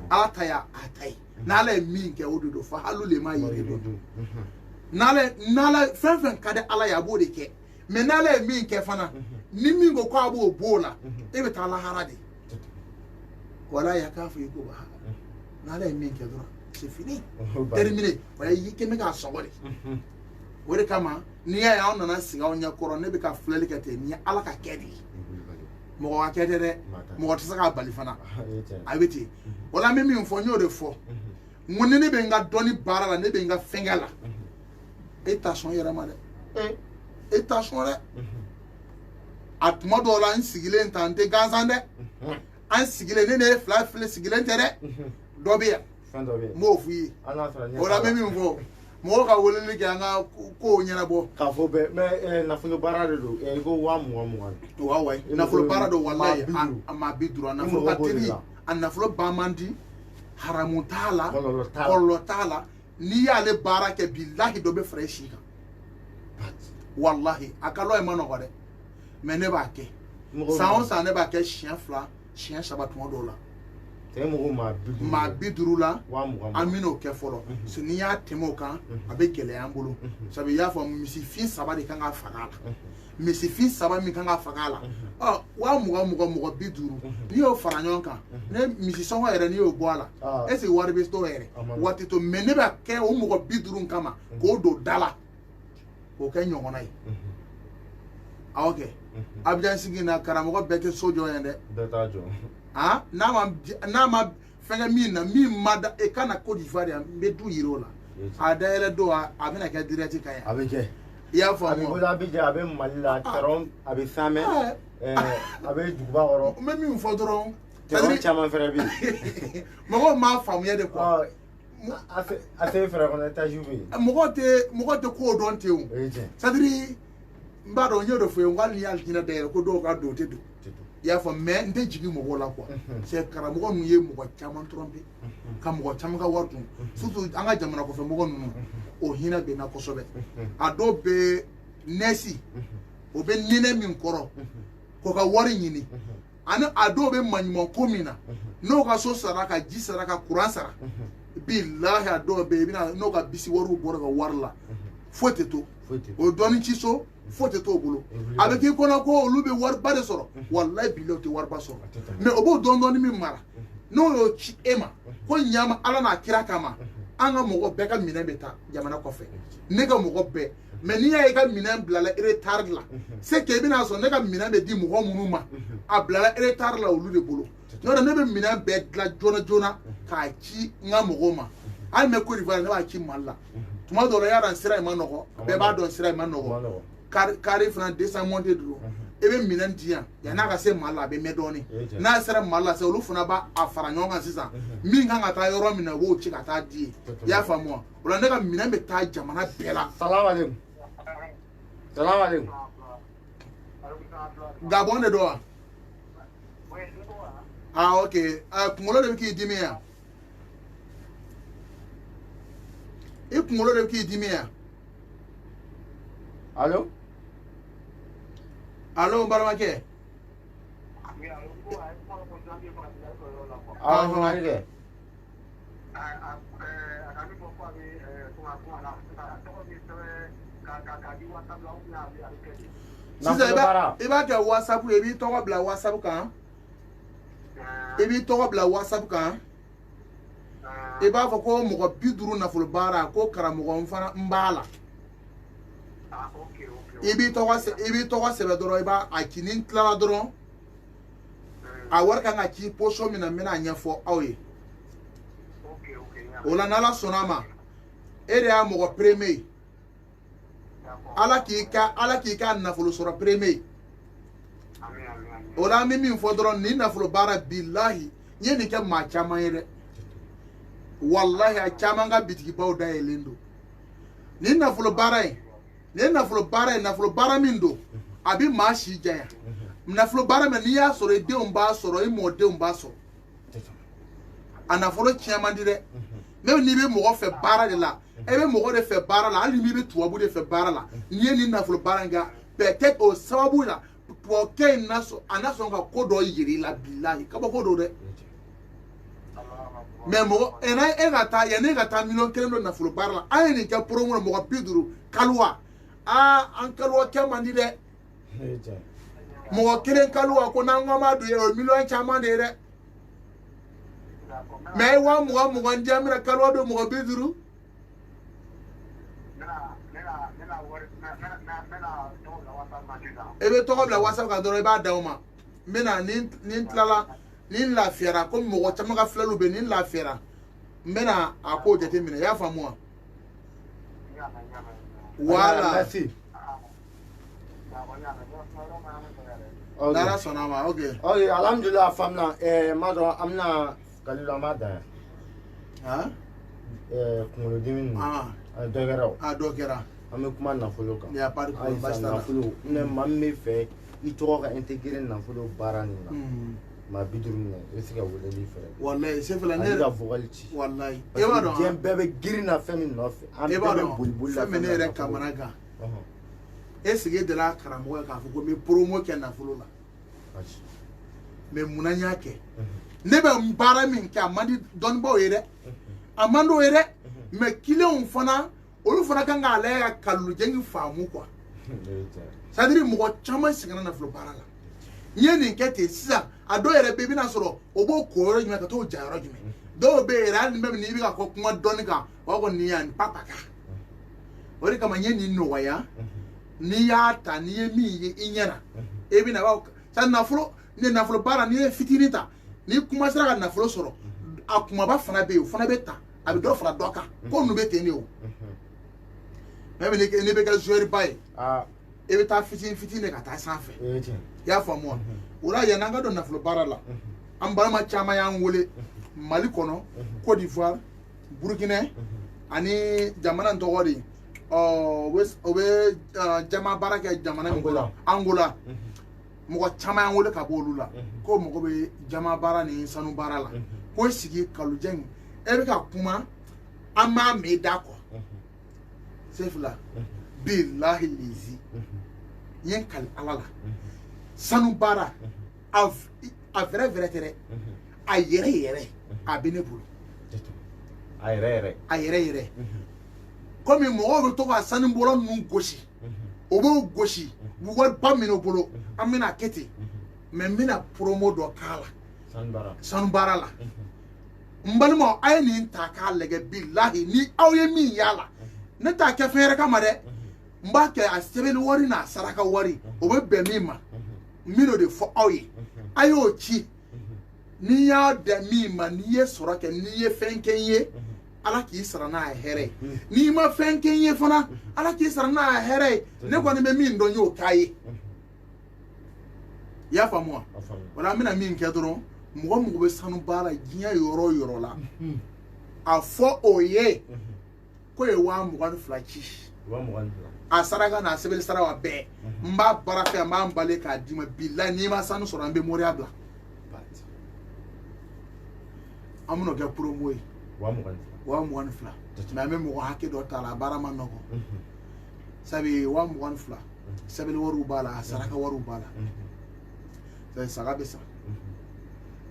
Ala ta y'a ta ye n'Ala ye min kɛ o de do fa halu le ma yiri do n'Ala fɛn fɛn ka di Ala ye a b'o de kɛ mais n'Ala ye min kɛ fana ni min ko k'a b'o la e bɛ taa lahara de wala ya k'a fɔ i ko n'Ala ye min kɛ dɔrɔn c'est fini terminé wala i kɛ mɛ k'a sɔgɔ de o de kama n'i y'a ye an nana sigi aw ɲɛ kɔrɔ ne bɛ ka filɛli kɛ ten ni ye Ala ka kɛ de ye mɔgɔ ka kɛ dɛ mɔgɔ tɛ se k'a bali fana a bɛ ten o la an bɛ min fɔ n y'o de fɔ n ko ni ne bɛ n ka dɔnni baara la ne bɛ n ka fɛnkɛ la e t'a sɔn i yɛrɛ ma dɛ e t'a sɔn dɛ a tuma dɔw la n sigilen ta n tɛ gansan dɛ an sigilen ne ye fila sigilen tɛ dɛ dɔ bɛ yan n b'o f'i ye o la an bɛ min fɔ mɔgɔw ka weleli kɛ an ka kow ɲɛnabɔ k'a fɔ bɛɛ mais nafolo baara de don i ko 20,000 wayi nafolo baara don walayi a maa 50 a nafolo ka teli a nafolo ban man di haramu t'a la kɔlɔlɔ t'a la n'i y'ale baara kɛ bilahi dɔ bɛ fara i si kan walahi a kalɔ ma nɔgɔ dɛ mais ne b'a kɛ san o san ne b'a kɛ siɲɛ 2 siɲɛ 3 tuma dɔw la maa 50 la an bɛn'o kɛ fɔlɔ n'i y'a tɛmɛ o kan a bɛ gɛlɛya an bolo sabu i y'a fɔ misifin 3 de kan ka faga a la misifin 3 min kan ka faga a la 20,000 n'i y'o fara ɲɔgɔn kan ne misisɔngɔ yɛrɛ n'i y'o bɔ a la est ce que wari bɛ to yɛrɛ waati to mais ne b'a kɛ o mɔgɔ 50 kama k'o don da la k'o kɛ ɲɔgɔnna ye awɔ kɛ Abidjan sigi na karamɔgɔ bɛɛ tɛ so jɔ yan dɛ bɛɛ t'a jɔ n'a ma fɛnkɛ min na min ma da e kana Côte d'Ivoire yan n bɛ du yir'o la a dayɛlɛ don a bɛna kɛ direct ka yan a bɛ kɛ i y'a faamu a bɛ bolo Abidjan a bɛ Mali la Tɛrɛn a bɛ Samɛ a bɛ duguba kɔrɔ n bɛ min fɔ dɔrɔn Tɛrɛn caman fɛnɛ bɛ yen mɔgɔw m'a faamuya de quoi a se fɛrɛ kɔnɔ étage bɛ yen mɔgɔ tɛ ko dɔn ten o c'est à dire n b'a dɔn n y'o de fɔ ye n ko hali n'i y'ale jinɛ dayɛlɛ ko dɔw ka don o tɛ don i y'a fɔ mais n tɛ jigin mɔgɔw la quoi c'est karamɔgɔ ninnu ye mɔgɔ caman tromper ka mɔgɔ caman ka wari dun surtout an ka jamana kɔfɛ mɔgɔ ninnu o hina be na kosobe ado be nesi o be nine min koro ko ka wari nyini ana ado be manyimo komina no ka so saraka ji saraka kuran sara billahi ado be bina no ka bisi waru boro ka warla foteto o doni ci so foteto bulu avec ki kona ko olu be war bare soro wallahi billahi te war ba soro mais obo don doni mi mara no yo ci ema ko nyama ala na kira kama anga mogo be ka mina beta jamana ko fe ne ka mogo be mais ni ya ka mina blala retard la c'est que bina so ne ka mina be di mogo munuma a blala retard la olu de bulu no da ne be mina be la jona ka ci nga mogo ma ay me ko rival ne ba ci malla tuma do ya ran sira ma nogo be ba don sira ma nogo kari fana 200 monte duro ebe minan diyan ya na ka se malla be medoni na sira malla se olu fana ba afara nyonga sisan min kan ka ta yoro mina wo ci ka ta di ya famu wala ne ka minan be ta jamana bela Salam alaikum Gabon de do ah okay kungolo de ki dimi ya e kungolo de ki dimi ya allo Baramake Alhamdulillah Sisan iba kɛ WhatsApp ye, i b'i tɔgɔ bila WhatsApp kan. I b'a fɔ ko mɔgɔ 50 nafolo baara ko karamɔgɔ n fana n b'a la. I b'i tɔgɔ sɛbɛn dɔrɔn i b'a a ci ni tilala dɔrɔn a wari kan ka ci position min na n bɛna ɲɛfɔ aw ye. O la n'Ala sɔnna ma e de y'a mɔgɔ premier ye. Ala k'i ka nafolo sɔrɔ premier. O la an bɛ min fɔ dɔrɔn ni nafolo baara billahi n ye nin kɛ maa caman ye dɛ. Wallahi a caman ka bitigibaw dayɛlɛlen don. Ni nafolo baara ye nafolo baara min don a bɛ maa si janya. Nafolo baara min n'i y'a sɔrɔ i denw b'a sɔrɔ i mɔdenw b'a sɔrɔ. A nafolo tiɲɛ man di dɛ. Même n'i bɛ mɔgɔ fɛ baara de la e bɛ mɔgɔ de fɛ baara la hali n'i bɛ tubabu de fɛ baara la n'i ye nin nafolo baara in kɛ peut-être o sababu la tubabukɛ in na sɔn ka ko dɔ yir'i la billahi kabako don dɛ. Mais mɔgɔ e ka taa yanni e ka taa 1,000,000 don nafolo baara la an ye nin kɛ promo na mɔgɔ 50 kaliwa an kaliwa kɛ man di dɛ. Mɔgɔ 1 kaliwa ko n'an ko ma don ye o 1,000,000 caman de ye dɛ. Mais wa mugan di an bɛna kaliwa don mɔgɔ 50. E bɛ tɔgɔ bila WhatsApp kan dɔrɔn i b'a d'aw ma n bɛna ni n tilala ni n lafiyara ko mɔgɔ caman ka filɛliw bɛ ni n lafiyara n bɛna a ko jate minɛ i y'a faamu wa. Voilà. Merci. N'Ala sɔnna ma ok. Ok alhamdulillah famna ma dɔn an bɛna Kalilu an b'a dan yan. Kunkolo dimi ninnu dɔ kɛra o. Dɔ kɛra. An bɛ kuma nafolo kan. Ayisa nafolo maa min bɛ fɛ i tɔgɔ ka intégrer nafolo baara nin na. Maa 50 minɛ i bɛ se ka weleli fɛ. Wallahi c'est vrai ne yɛrɛ ka vocal ci. Wallahi. E b'a dɔn diɲɛ bɛɛ bɛ girin na fɛn min nɔfɛ. An bɛɛ bɛ boli la fɛn min ne yɛrɛ kamana gan. Est ce que de la karamɔgɔ k'a fɔ ko n bɛ promo kɛ nafolo la. Mais munna n y'a kɛ. Ne bɛ baara min kɛ a man di dɔnnibaaw ye dɛ. A man d'o ye dɛ. Mais clients fana olu fana kan k'a lajɛ ka kalolujɛngi faamu quoi. C'est à dire mɔgɔ caman sɛgɛnna nafolo baara la. N ye nin kɛ ten sisan a dɔw yɛrɛ bɛ i bɛna sɔrɔ o b'o ko yɔrɔ jumɛn ka t'o ja yɔrɔ jumɛn. Dɔw bɛ yen yɛrɛ hali n'i bɛ ka kuma dɔɔni kan o b'a fɔ nin yan nin papa kan. O de kama n ye nin nɔgɔya n'i y'a ta n'i ye min ye i ɲɛna e bɛna b'a fɔ nafolo baara n'i ye fitinin ta n'i commencera ka nafolo sɔrɔ a kumaba fana bɛ yen o fana bɛ ta a bɛ dɔ fara dɔ kan ko ninnu bɛ ten de o. Même n'i bɛ kɛ joueur ba ye e bɛ taa fitinin de ka taa sanfɛ i y'a faamu wa. O la yanni an ka don nafolo baara la an balima caman y'an wele Mali kɔnɔ Côte d'Ivoire Burkina ani jamana in tɔgɔ de o bɛ jama baara kɛ jamana min kɔnɔ Angola mɔgɔ caman y'an wele ka bɔ olu la ko mɔgɔ bɛ jama baara ni sanu baara la ko sigi kalojɛn e bɛ ka kuma an m'a mɛn da kɔ sefla billahi lizi yen kal alala sanu bara a vrai tere a yere a bene bulu a yere comme mo to ka sanu bolo nu goshi o bo goshi bu wa ba mino bolo amina kete mais mina promo do kala sanu bara la mbalimo ay ni ta ka lege billahi ni awye mi yala ne ta ke fere kama de mba ke a sebeli wari na saraka wari o be be mi ma mino de fo awye ayo chi ni ya de mi ma ni ye sorake ni ye fenkenye ala ki sara na here ni ma fenkenye fana ala ki sara na here ne ko ni be mi ndo nyo kai ya fa mo wala mina mi nke doro mo be sanu bara giya yoro la afo oye ko e wa mo kan flachi asaraga na sebel sarawa be mba baraka ma mbale ka dima billahi ni ma sanu so rambe moriabla amuno ga promo yi wa mo kan fla ma me mo hake do tala bara man noko sabi wa mo kan fla sebel waru bala asaraga waru bala sai sagabe sa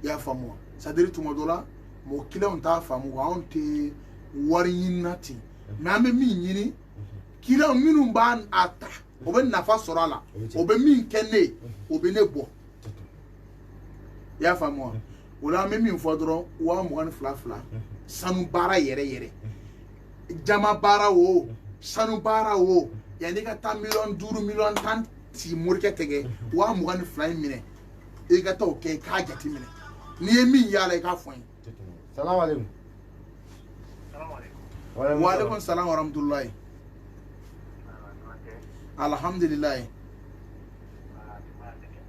ya famu sadiri tumodola mo kile on ta famu wa on te wari yinati na me mi yini kile on minu ban ata o be nafa sorala o be min kenne o be ne bo ya famu wala me min fodoro wa mo wan fla sanu bara yere jama bara wo sanu bara wo ya ni ka 10 million 2 million tan ti murke tege wa mo wan fla mine e ga to ke ka jati mine ni mi yala ka fon salam alaikum wa alaikum salam wa rahmatullahi alhamdulillah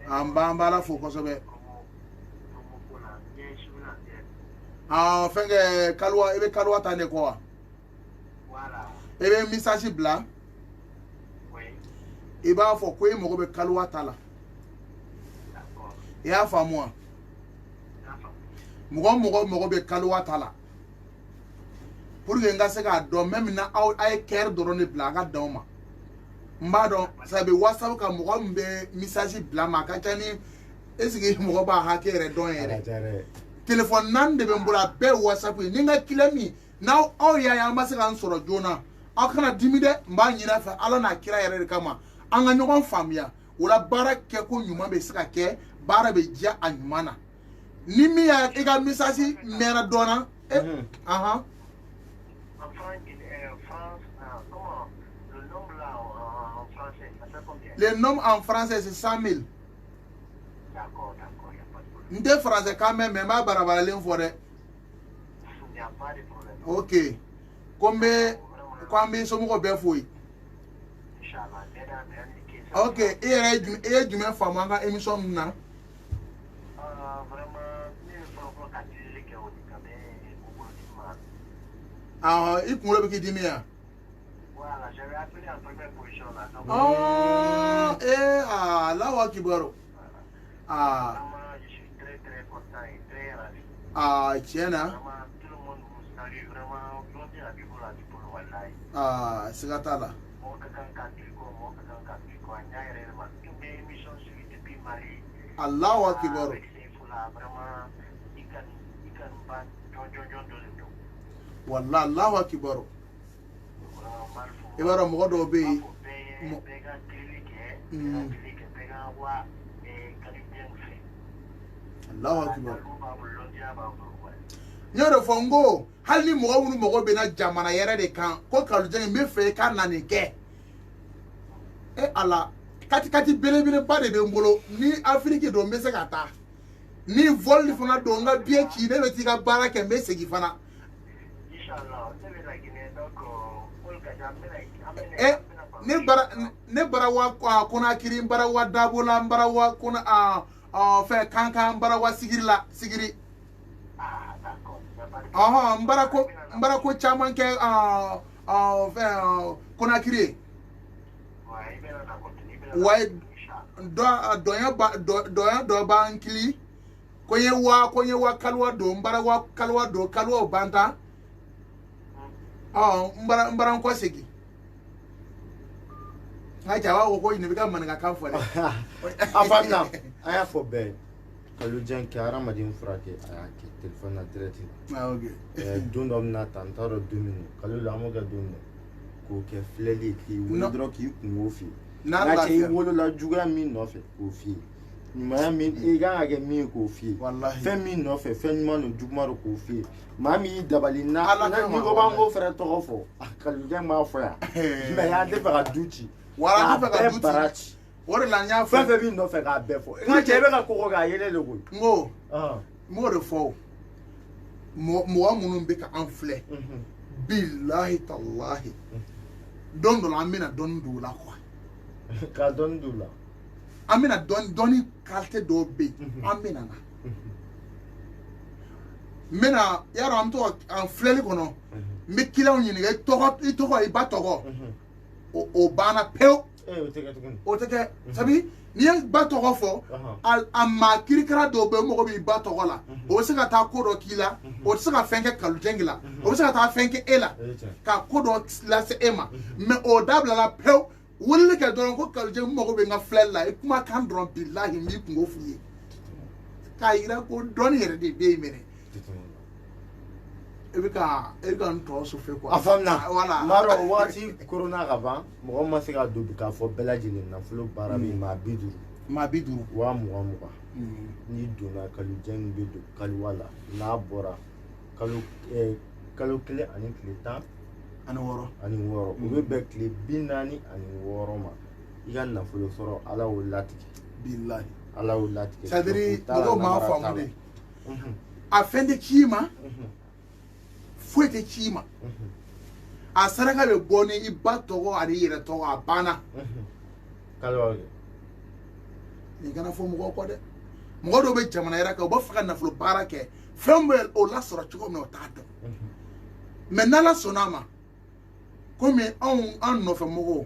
amba la fo ko sobe fenge kalwa ebe kalwa tane ko wala ebe message bla oui eba fo ko mo ko be kalwa tala ya fa moi mugo be kalwa tala pour que nga se ga do même na ay ker do ne bla ga do ma mbado sabe whatsapp ka mugo mbe message bla ma ka tani esigi mugo ba ha kere do yere téléphone nan de be mbura be whatsapp ni nga kilami na o ya ma se ga nsoro jona akana dimide mba nyina fa ala na kira yere kama anga nyogon famia wala bara ke ko nyuma be sika ke bara be dia anyumana ni mi ya ega message mera dona enfin France comment le nom là en français ça fait combien le nom en français c'est 100 000 d'accord y a pas de problème nde français quand même ma barabara len fore y a pas de problème OK kombe so mo ko be foi inchallah OK e jume famanga émission na ikun le ki dimi ya voilà j'avais appelé en première position là donc lawa kibaro je suis très content et très ravi tiena vraiment tout le monde vous salue vraiment aujourd'hui à Bibo la Bibo wallahi sigatala mo ka kan ko nyaare ma tumbe émission suite depuis Mali Allahu akbar vraiment ikan ban jon do wallah Allahu akbar ibara mo do be Allahu akbar nyoro fongo hali mo wonu mo be na jamana yere de kan ko kalu jeng me fe kan na ni ke ala kati bele ba de be ngolo ni Afrique do me se kata ni vol fana do nga bie ki ne be ti ka bara ke me segi fana inshallah on devait la Guinée donc on ka ne bara wa kuna kiri bara wa dabola bara wa kuna fe kanka bara wa sigiri d'accord mbara ko chaman ke fe kuna kiri ouais do bankili konye wa kalwa do mbara wa kalwa do kalwa banta mbara ko segi ngai jawa ko ni bika man ga kan fo le afamna aya fo be kalu janki aramadin frake aya ke telephone na direct okay don dom na tantaro domino kalu la mo ga domino ko ke fleli ki wodro ki kunwo fi na che wolo la juga mi no fe ko fi ni ma mi e ga ga mi ko fi wallahi fe mi no fe fe ma no jugmaro ko fi ma mi dabali na ni go bango frère to fo kalu jang ma fo ya me ya de ba duchi wala de ba duchi wore la nya fo fe mi no fe ga be fo nga che be ga ko ga yele le go ngo mo de fo mo munun be ka enflé billahi tallahi don do la amina don do la quoi ka don do la amina doni qualité do be amina na mena yaro am to en fleli kono mi kilaw ni ngai to i ba togo o bana peu o teke sabi ni ba togo fo al amma kirikara do be mo bi ba togo la o se ka ta ko do kila o se ka fenke kalu jengila o se ka ta fenke ela ka ko do la se ema me o dabla la peu wuli ka don ko kalu jeng mo be nga flella e kuma kan don billahi mi ko fuye ka ira ko don yere de be mene ebika nto so fe quoi afamna wala maro wati corona gaba mo ma se ga do bika fo belajile na flo barabi ma biduru wa mo ni do na kalu jeng be do kalu wala na bora kalu kle ani kle ta ani woro o be kle binani ani woro ma igan na flo soro ala wulatike billahi ala wulatike sadiri do ma famude afende kima fuete chima a saraka be boni i ba togo ani yere togo a bana kalwa ni kana fo mo ko de mo do be jamana yara ka bo faka na flo barake fembe o la soro chuko me o tato menna la sonama comme on no fe mo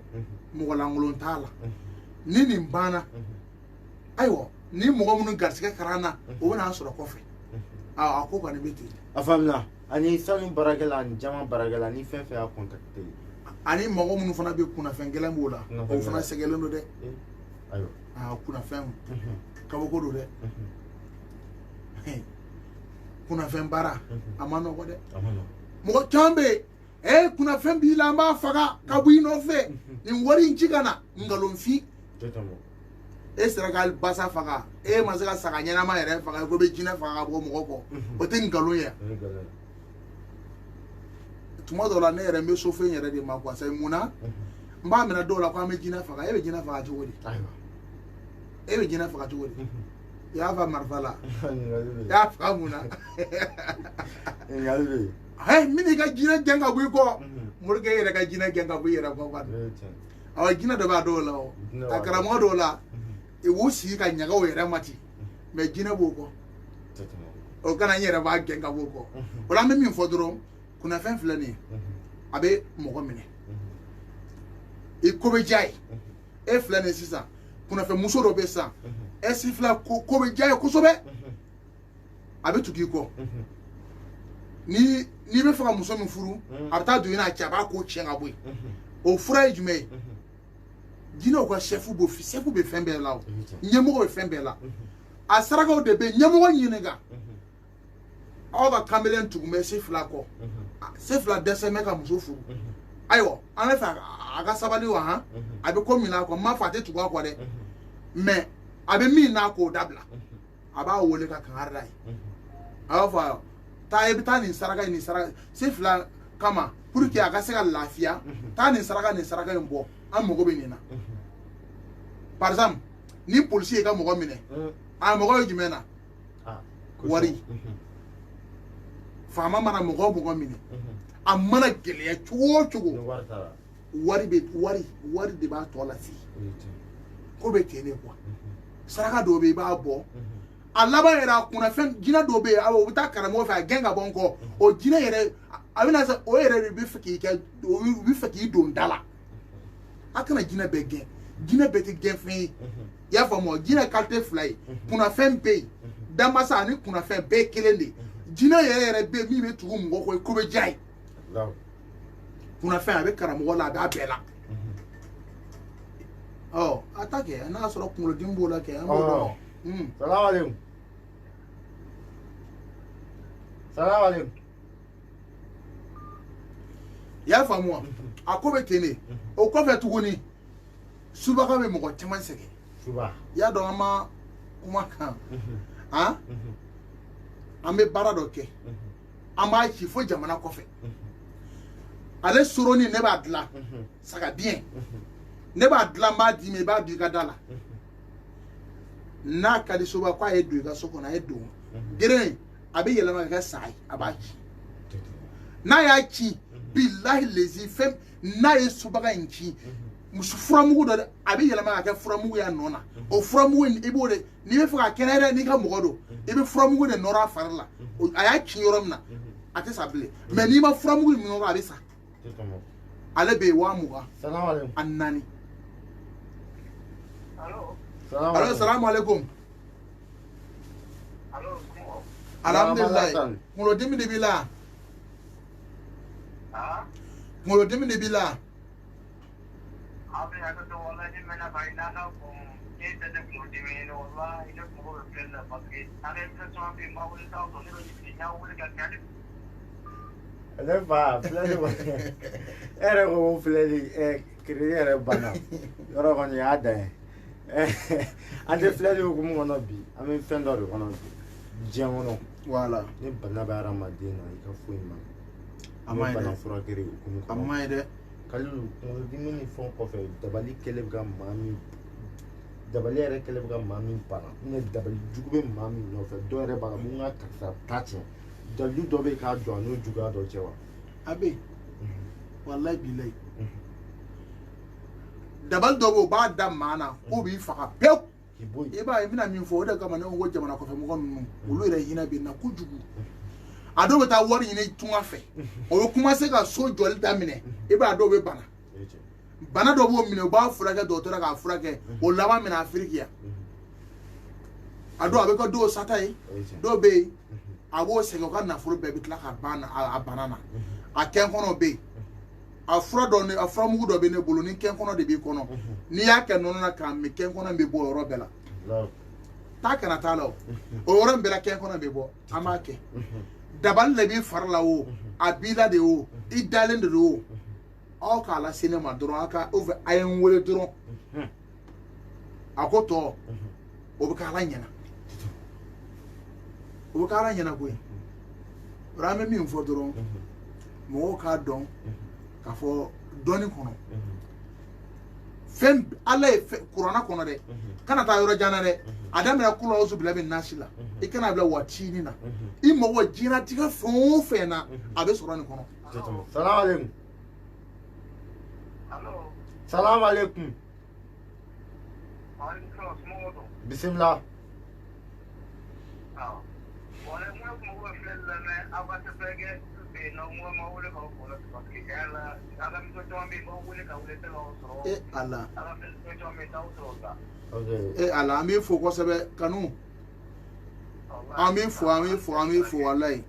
la ngulon tala ni bana ayo ni mo mun garsika karana o na soro kofe a ko ka ne beti afamna ani sanu baragala ni jama baragala ni fe a contacter ani mogo mun fana be kuna fengela mbola o fana segelo no de ayo kuna fem ka ko do de kuna fem bara amano ko de mo chambe kuna fem bi la ma faga ka bu no fe ni wori njigana ngalon fi tetamo Esragal basa faga mazaka saka nyana ma yere faga ko be jina faga bo mo ko o te ngalo ya tuma do la ne yere me so fe yere de ma kwa sai muna mba me na do la kwa me jina faga e be jina faga to wori e be jina faga to wori ya va marfala ya faga muna ngalbe mini ga jina genga bu ko murge yere ga jina genga bu yere ko kwa awa jina do ba do la o akara mo do la e wo si ka nyaga o yere mati me jina boko o kana yere ba genga boko o la me mi fodoro kuna fen flani abe mo mine e ko be jai e flani sisa kuna fe muso do be sa e si fla ko be jai ko so be abe tuki ko ni be fa muso mi furu abta do ina cha ba ko chenga boy o fura jume dino ko chefu be fembe la o nyemo be fembe la asaraka o de be nyemo nyinega o ba kamelen tugume se fla ko se fla dese me ka muso furu ayo ana fa aga sabali wa ha abe ko mina ko ma fa te tuwa ko de me abe mi na ko dabla aba wole ka kan harai afa ta ebita ni saraka se fla kama pour que aga se ka lafia ta ni saraka mbo an mogo be nina par exemple ni policier ka mogo mine a mogo jumena wari fama mana mogo mine a mana geleya chugo wari de ba to la fi ko be tene quoi saraka do be ba bo alaba era kuna fen jina do be a o ta karamo fa genga bonko o jina yere abina sa o yere be fiki ka o bi fiki do ndala akana jina be gen jina be te gen fin ya famo jina qualité fly kuna fen be damasa ni kuna fen be kelende jina yere be mi be tugu ngo ko be jai kuna fen abe karamo la da bela Oh, attaque, n'a sɔrɔ kunkolodimi b'o la kɛ an b'o Oh. dɔn. Salam alaikum. Salam alaikum. I y'a faamu wa? A ko bɛ ten de. O kɔfɛ tuguni subaga bɛ mɔgɔ caman sɛgɛn. Suba. I y'a dɔn an ma kuma kan. Han? An bɛ baara dɔ kɛ. An b'a ci fo jamana kɔfɛ. Ale soroni ne b'a dilan. Saga bien. Ne b'a dilan b'a d'i ma i b'a don i ka da la. N'a ka di soba k'a ye don i ka so kɔnɔ a ye don. Geren a bɛ yɛlɛma ka kɛ sa ye a b'a ci. N'a y'a ci bilahi lezi fɛn n'a ye sobaga in ci muso furamugu dɔ a bɛ yɛlɛma ka kɛ furamugu y'a nɔ na. O furamugu in i b'o de n'i bɛ fɛ ka kɛnɛ yɛrɛ n'i ka mɔgɔ don i bɛ furamugu de nɔrɔ a fari la. A y'a ci yɔrɔ min na a tɛ sa bilen mais n'i ma furamugu in nɔrɔ a bɛ sa. Ale bɛ yen 20,000. Salam alaikum. A 4. Allo. Salam Allo, salamu alaikum. Allo. Alhamdulillah. Kunkolodimi de b'i la. Ah. Kunkolodimi de b'i la. Abi haka to wallahi mana bai na ka ko ke ta da kunkolodimi ne wallahi da kuma ba filan da paske ana ta so bi ma wani ta ko ne ji ya wuri ga kan. Ale fa filɛ wa. E yɛrɛ ko filɛli crédit yɛrɛ banna. Yɔrɔ kɔni y'a dan ye. An tɛ filɛli hukumu kɔnɔ bi. An bɛ fɛn dɔ de kɔnɔ bi. Diɲɛ kɔnɔ. Voilà. Ni bana bɛ hadamaden na i ka foyi man. A ma ɲi bana dɛ. furakɛli hukumu A kɔnɔ. ma ɲi dɛ. Kalilu kunkolodimi ni fɛn kɔfɛ dabali kɛlen bɛ ka maa min dabali yɛrɛ kɛlen bɛ ka maa min bana dabali jugu bɛ maa min nɔfɛ dɔw yɛrɛ b'a la mun ka karisa ta tiɲɛ dabali dɔ bɛ k'a jɔ a n'o juguya dɔ cɛ wa. A bɛ yen. Wallahi bilahi. Dabali dɔ bɛ yen o b'a da maa na k'o b'i faga pewu. K'i bɔ yen. I b'a ye n bɛna min fɔ o de kama ne ko jamana kɔfɛ mɔgɔ ninnu olu yɛrɛ hinɛ bɛ na kojugu. A dɔw bɛ taa wari ɲini tunga fɛ o bɛ commencer ka so jɔli daminɛ i b'a dɔw bɛ bana. Bana dɔ b'o minɛ u b'a furakɛ dɔgɔtɔrɔ k'a furakɛ o laban minɛ Afiriki yan. A dɔw a bɛ kɛ dɔw sata ye dɔw bɛ yen a b'o sɛgɛn u ka nafolo bɛɛ bɛ tila ka ban a bana na a kɛn kɔnɔ bɛ yen a fura mugu dɔ bɛ ne bolo ni kɛn kɔnɔ de b'i kɔnɔ n'i y'a kɛ nɔnɔ na k'a min kɛn kɔnɔ bɛ bɔ o yɔrɔ bɛɛ la taa kana taa la o yɔrɔ in bɛɛ la kɛn kɔnɔ bɛ bɔ an b'a kɛ dabali de b'i fari la o a b'i la de o i dalen de do o aw k'a lase ne ma dɔrɔn a ye n wele dɔrɔn a ko tɔ o bɛ k'ala ɲɛna o bɛ k'ala ɲɛna koyi o an bɛ min fɔ dɔrɔn mɔgɔw k'a dɔn k'a fɔ dɔɔni kɔnɔ fɛn ala ye kuranna kɔnɔ dɛ kana taa yɔrɔ jan na dɛ a daminɛ kula o bila bɛ nasi la i kana bila waatini na i mago diɲɛlatigɛ fɛn o fɛn na a bɛ sɔrɔ nin kɔnɔ. Salam alaikum. Allo. Salam alaikum. Alaikum salam. Bismillah. Ah. Wala mo ko filan la me abata pege be no mo ma wala ko ko paske ala ala mi to tombe mo wala ka wala telo so. Ala. Ala mi to tombe ta so da. Okay. Ala an bɛ fo kosɛbɛ kanu an bɛ fo walayi.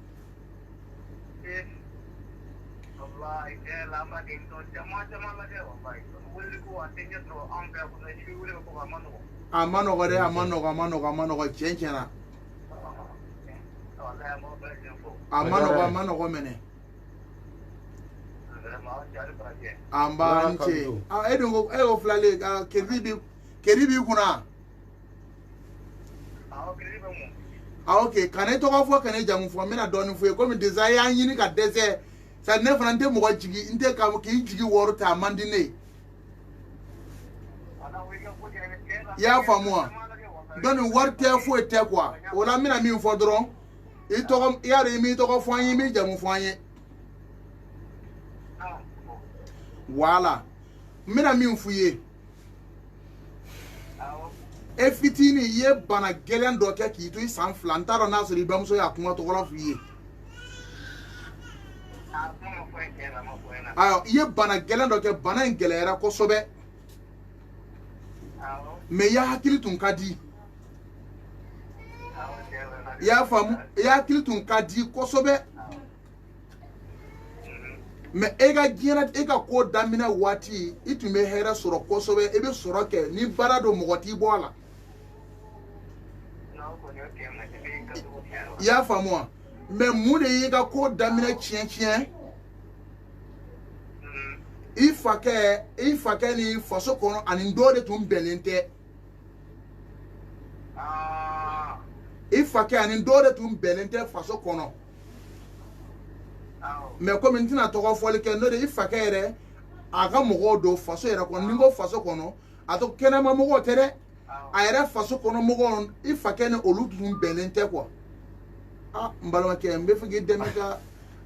Wallahi la ma din to jama la de wallahi. Wala ko atenya to an ga ko na shi wala ko ma no. A ma nɔgɔ dɛ a ma nɔgɔ tiɲɛ tiɲɛna a ma nɔgɔ mɛnɛ an b'an cɛ e dun ko e y'o filalen kedi b'i kunna ok ka ne tɔgɔ fɔ ka ne jamu fɔ n bɛna dɔɔnin fɔ ye komi deza e y'an ɲini ka dɛsɛ sadi ne fana n tɛ mɔgɔ jigi n tɛ k'i jigi wɔɔrɔ ta a man di ne ye i y'a faamu wa dɔnni wari tɛ foyi tɛ kuwa o la n bɛna min fɔ dɔrɔn i y'a dɔn i m'i tɔgɔ fɔ an ye i m'i jamu fɔ an ye wala n bɛna min f'i ye e fitinin i ye bana gɛlɛn dɔ kɛ k'i to i san 2 n t'a dɔn n'a sɔrɔ i bamuso y'a kuma tɔgɔla f'i ye ayiwa i ye bana gɛlɛn dɔ kɛ bana in gɛlɛyara kosɛbɛ mais i y'a hakili tun ka di i y'a faamu i y'a hakili tun ka di kosɛbɛ mais e ka diɲɛ e ka ko daminɛ waati i tun bɛ hɛrɛ sɔrɔ kosɛbɛ i bɛ sɔrɔ kɛ ni baara do mɔgɔ t'i bɔ a la i y'a faamu wa mais mun de y'i ka ko daminɛ tiɲɛ i fakɛ ni faso kɔnɔ ani dɔ de tun bɛnnen tɛ i fakɛ ani dɔ de tun bɛnnen tɛ faso kɔnɔ mais comme n tɛna tɔgɔ fɔli kɛ n'o de i fakɛ yɛrɛ a ka mɔgɔw don faso yɛrɛ kɔnɔ ni n ko faso kɔnɔ a to kɛnɛma mɔgɔw tɛ dɛ a yɛrɛ faso kɔnɔ mɔgɔw i fakɛ ni olu tun bɛnnen tɛ quoi n balimakɛ n bɛ fɛ k'i dɛmɛ ka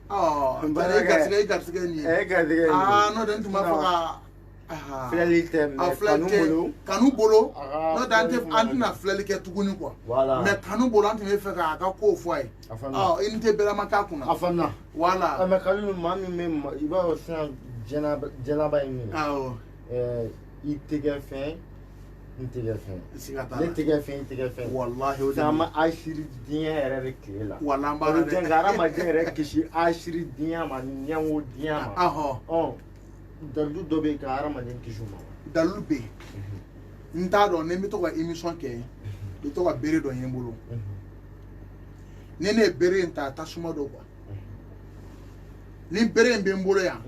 i garisɛgɛ nin ye n'o tɛ n tun b'a fɔ ka filɛli tɛ kanu bolo n'o tɛ an tɛna filɛli kɛ tuguni quoi mais kanu bolo an tun bɛ fɛ k'a ka kow fɔ a ye i ni tɛ bɛrɛ ma k'a kunna a faamuya voilà mais kanu maa min bɛ i b'a dɔn sisan jɛnaba ye min ye i tɛ kɛ fɛn n tɛ kɛ fɛn ne tɛ kɛ fɛn i tɛ kɛ fɛn wallahi o de an ma asiri diɲɛ yɛrɛ de tile la wala an b'a la dɛ ka hadamaden yɛrɛ kisi asiri diɲɛ ma ɲɛngo diɲɛ ma dalilu dɔ bɛ yen ka hadamaden kisi o ma dalilu bɛ yen n t'a dɔn ni n bɛ to ka émission kɛ i bɛ to ka bere dɔ ye n bolo ni ne ye bere in ta tasuma dɔ quoi ni bere in bɛ n bolo yan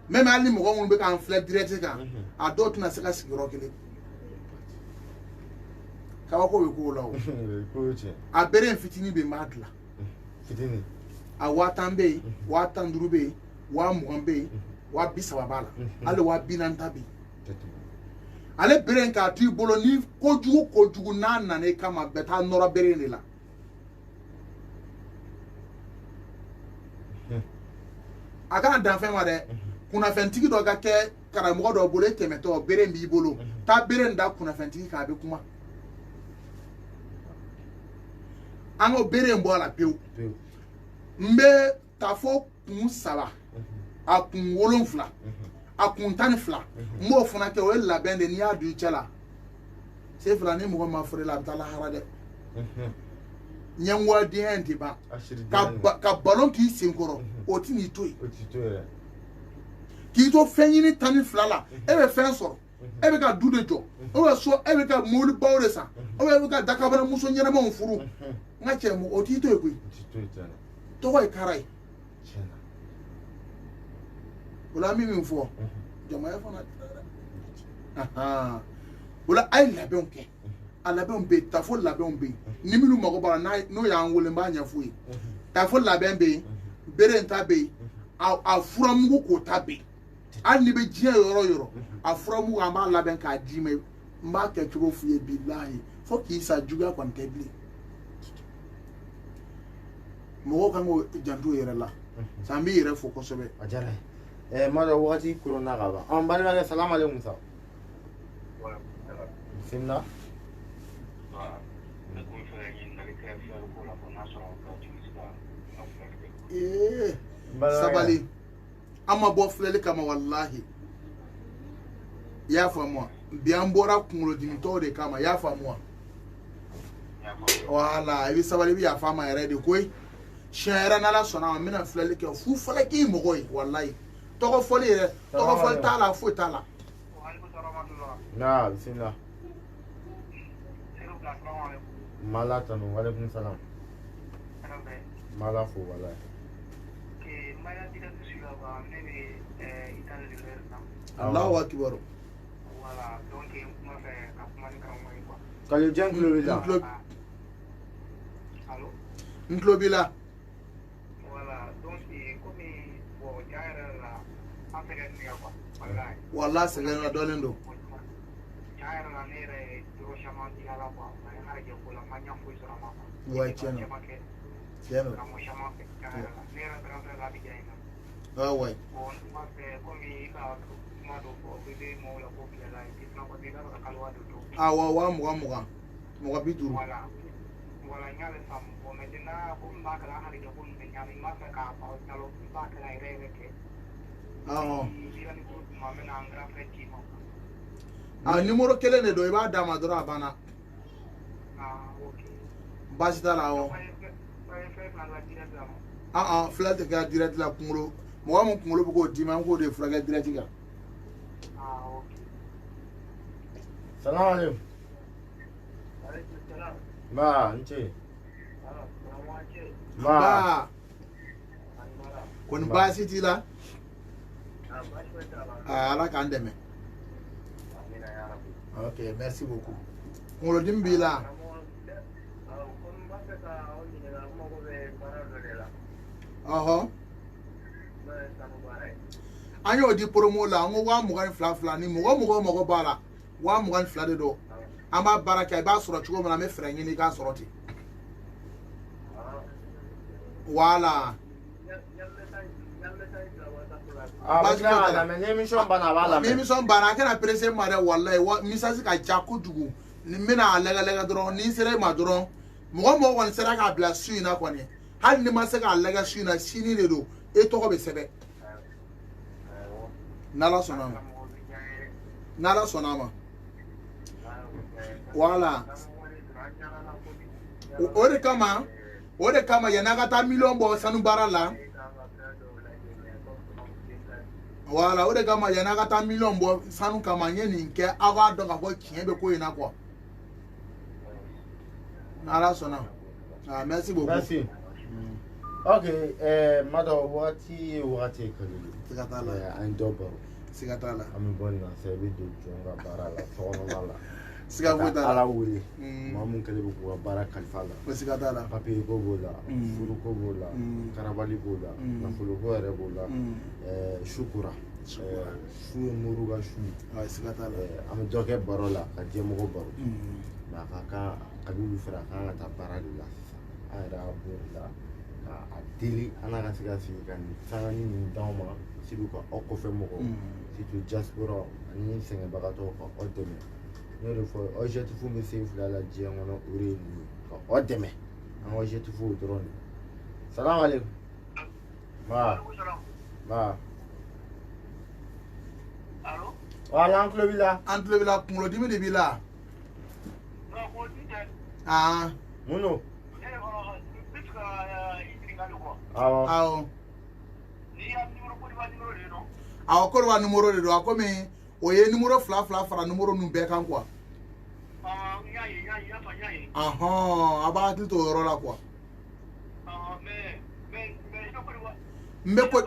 même hali ni mɔgɔ minnu bɛ k'an filɛ direct kan a dɔw tɛna se ka sigi yɔrɔ kelen kabako bɛ k'o la o a bere in fitinin bɛ n b'a dilan fitinin a 50,000 bɛ yen 15,000 bɛ yen 20,000 bɛ yen 30,000 b'a la hali 40,000 ta bɛ yen ale bere in k'a to i bolo ni kojugu n'a nana i kama bɛɛ taa nɔrɔ bere in de la a kana dan fɛn ma dɛ kunnafɛntigi dɔ ka kɛ karamɔgɔ dɔ bolo e tɛmɛtɔ bere in b'i bolo taa bere in da kunnafɛntigi kan a bɛ kuma an ko bere in bɔ a la pewu n bɛ taa fɔ kun 3 a kun 7 a kun 12 n b'o fana kɛ o ye labɛn de n'i y'a don i cɛ la se fila ni mɔgɔ ma fɔra la a bɛ taa lahara dɛ ɲɛngodenya in tɛ ban ka balon k'i sen kɔrɔ o tɛ n'i to yen k'i to fɛn ɲini 12 la e bɛ fɛn sɔrɔ e bɛ ka du de jɔ o bɛ so e bɛ ka mobili baw de san o bɛ ka dakabara muso ɲɛnamaw furu n ka cɛ o t'i to yen koyi tɔgɔ ye kara ye o la an bɛ min fɔ jamana fana o la a ye labɛnw kɛ a labɛnw bɛ yen tafo labɛnw bɛ yen ni minnu mago b'a la n'o y'an wele n b'a ɲɛf'u ye tafo labɛn bɛ yen bere in ta bɛ yen a furamugu k'o ta bɛ yen hali n'i bɛ diɲɛ yɔrɔ o yɔrɔ a furamugu an b'a labɛn k'a d'i ma n b'a kɛ cogo f'i ye bilahi fo k'i sa juguya kɔni tɛ bilen mɔgɔw kan k'o janto u yɛrɛ la sa an b'i yɛrɛ fo kosɛbɛ a diyara ye n b'a dɔn wagati koronna ka ban an balimakɛ salamu aleykum sa bisimila sabali an ma bɔ filɛli kama walahi i y'a faamu wa bi an bɔra kunkolodimitɔw de kama i y'a faamu wa wala i bɛ sabali i bɛ yafa a ma yɛrɛ de koyi siɲɛ yɛrɛ n'ala sɔnna a ma n bɛna filɛli kɛ fu fɔlɔ k'i mɔgɔ ye walahi tɔgɔ fɔli yɛrɛ tɔgɔ fɔli t'a la foyi t'a la bisimila mala tanu waleykum salam mala fo walahi Allahu akbar kalu jan kulo b'i la n tulo b'i la wala sɛgɛn la dɔɔnin don wa tiɲɛ na wa awa wa 20 mɔgɔ 50 numéro kelen de don i b'a d'a ma dɔrɔn a banna baasi t'a la awɔ filɛ tɛ kɛra direct la kunkolo mɔgɔ mun kunkolo bɛ k'o dimi an k'o de furakɛ direct kan. Salam alaikum. Ba, nce. Ba. Kɔni baasi t'i la. Ala k'an dɛmɛ. Ok, merci beaucoup. Kunkolodimi b'i la. Ɔhɔ. An y'o di promo la an ko 22,000 ni mɔgɔ b'a la 22,000 de don. An b'a baara kɛ i b'a sɔrɔ cogo min na an bɛ fɛɛrɛ ɲini k'a sɔrɔ ten. Voilà. Émission banna a kana pressé ma dɛ wallahi message ka ca kojugu ni n bɛna a lagɛ dɔrɔn ni sera ma dɔrɔn mɔgɔ kɔni sera k'a bila su in na kɔni hali ni ma se k'a lagɛ su in na sini de don e tɔgɔ bɛ sɛbɛn n'Ala sɔnna a ma voilà o de kama yanni a ka taa miliyɔn bɔ sanu baara la. Voilà, o de kama yanni a ka taa miliyɔn bɔ sanu kama n ye nin kɛ aw b'a dɔn k'a fɔ tiɲɛ bɛ ko in na quoi. N'Ala sɔnna. Merci beaucoup. Merci. Ok, madame wagati kalilu. Siga t'a la. An dɔ baro. Siga t'a la. An bɛ bɔ nin na sa i bɛ don jɔn ka baara la sokɔnɔla la. Siga foyi t'a la. Ala wele. Maa mun kɛlen bɛ k'u ka baara kalifa la. Siga t'a la. Papiye ko b'o la, furu ko b'o la, karabali b'o la, nafolo ko yɛrɛ b'o la, sukura. Su ye muru ka su. Siga t'a la. An bɛ dɔ kɛ baro la ka jɛmɔgɔ baro. Mais a ka kan kabini fɛrɛ a kan ka taa baara de la sisan. An yɛrɛ y'a bɔ o la k'a deli an n'a ka se ka sigi ka nin sangani nin d'anw ma surtout ka aw kɔfɛ mɔgɔw surtout diaspora ani sɛgɛnbagatɔw ka aw dɛmɛ. N y'o de fɔ objectif bɛ sen fila la diɲɛ kɔnɔ o de ye nin ye ka aw dɛmɛ an objectif dɔrɔn de. Salam alaikum. Ba. Allo? Wala an tulo b'i la. An tulo b'i la kunkolodimi de b'i la. Mun don? Awɔ. Awɔ Côte numéro de don a komi o ye numéro 2 fara numéro ninnu bɛɛ kan quoi. A b'a hakili to o yɔrɔ la quoi. N bɛ ko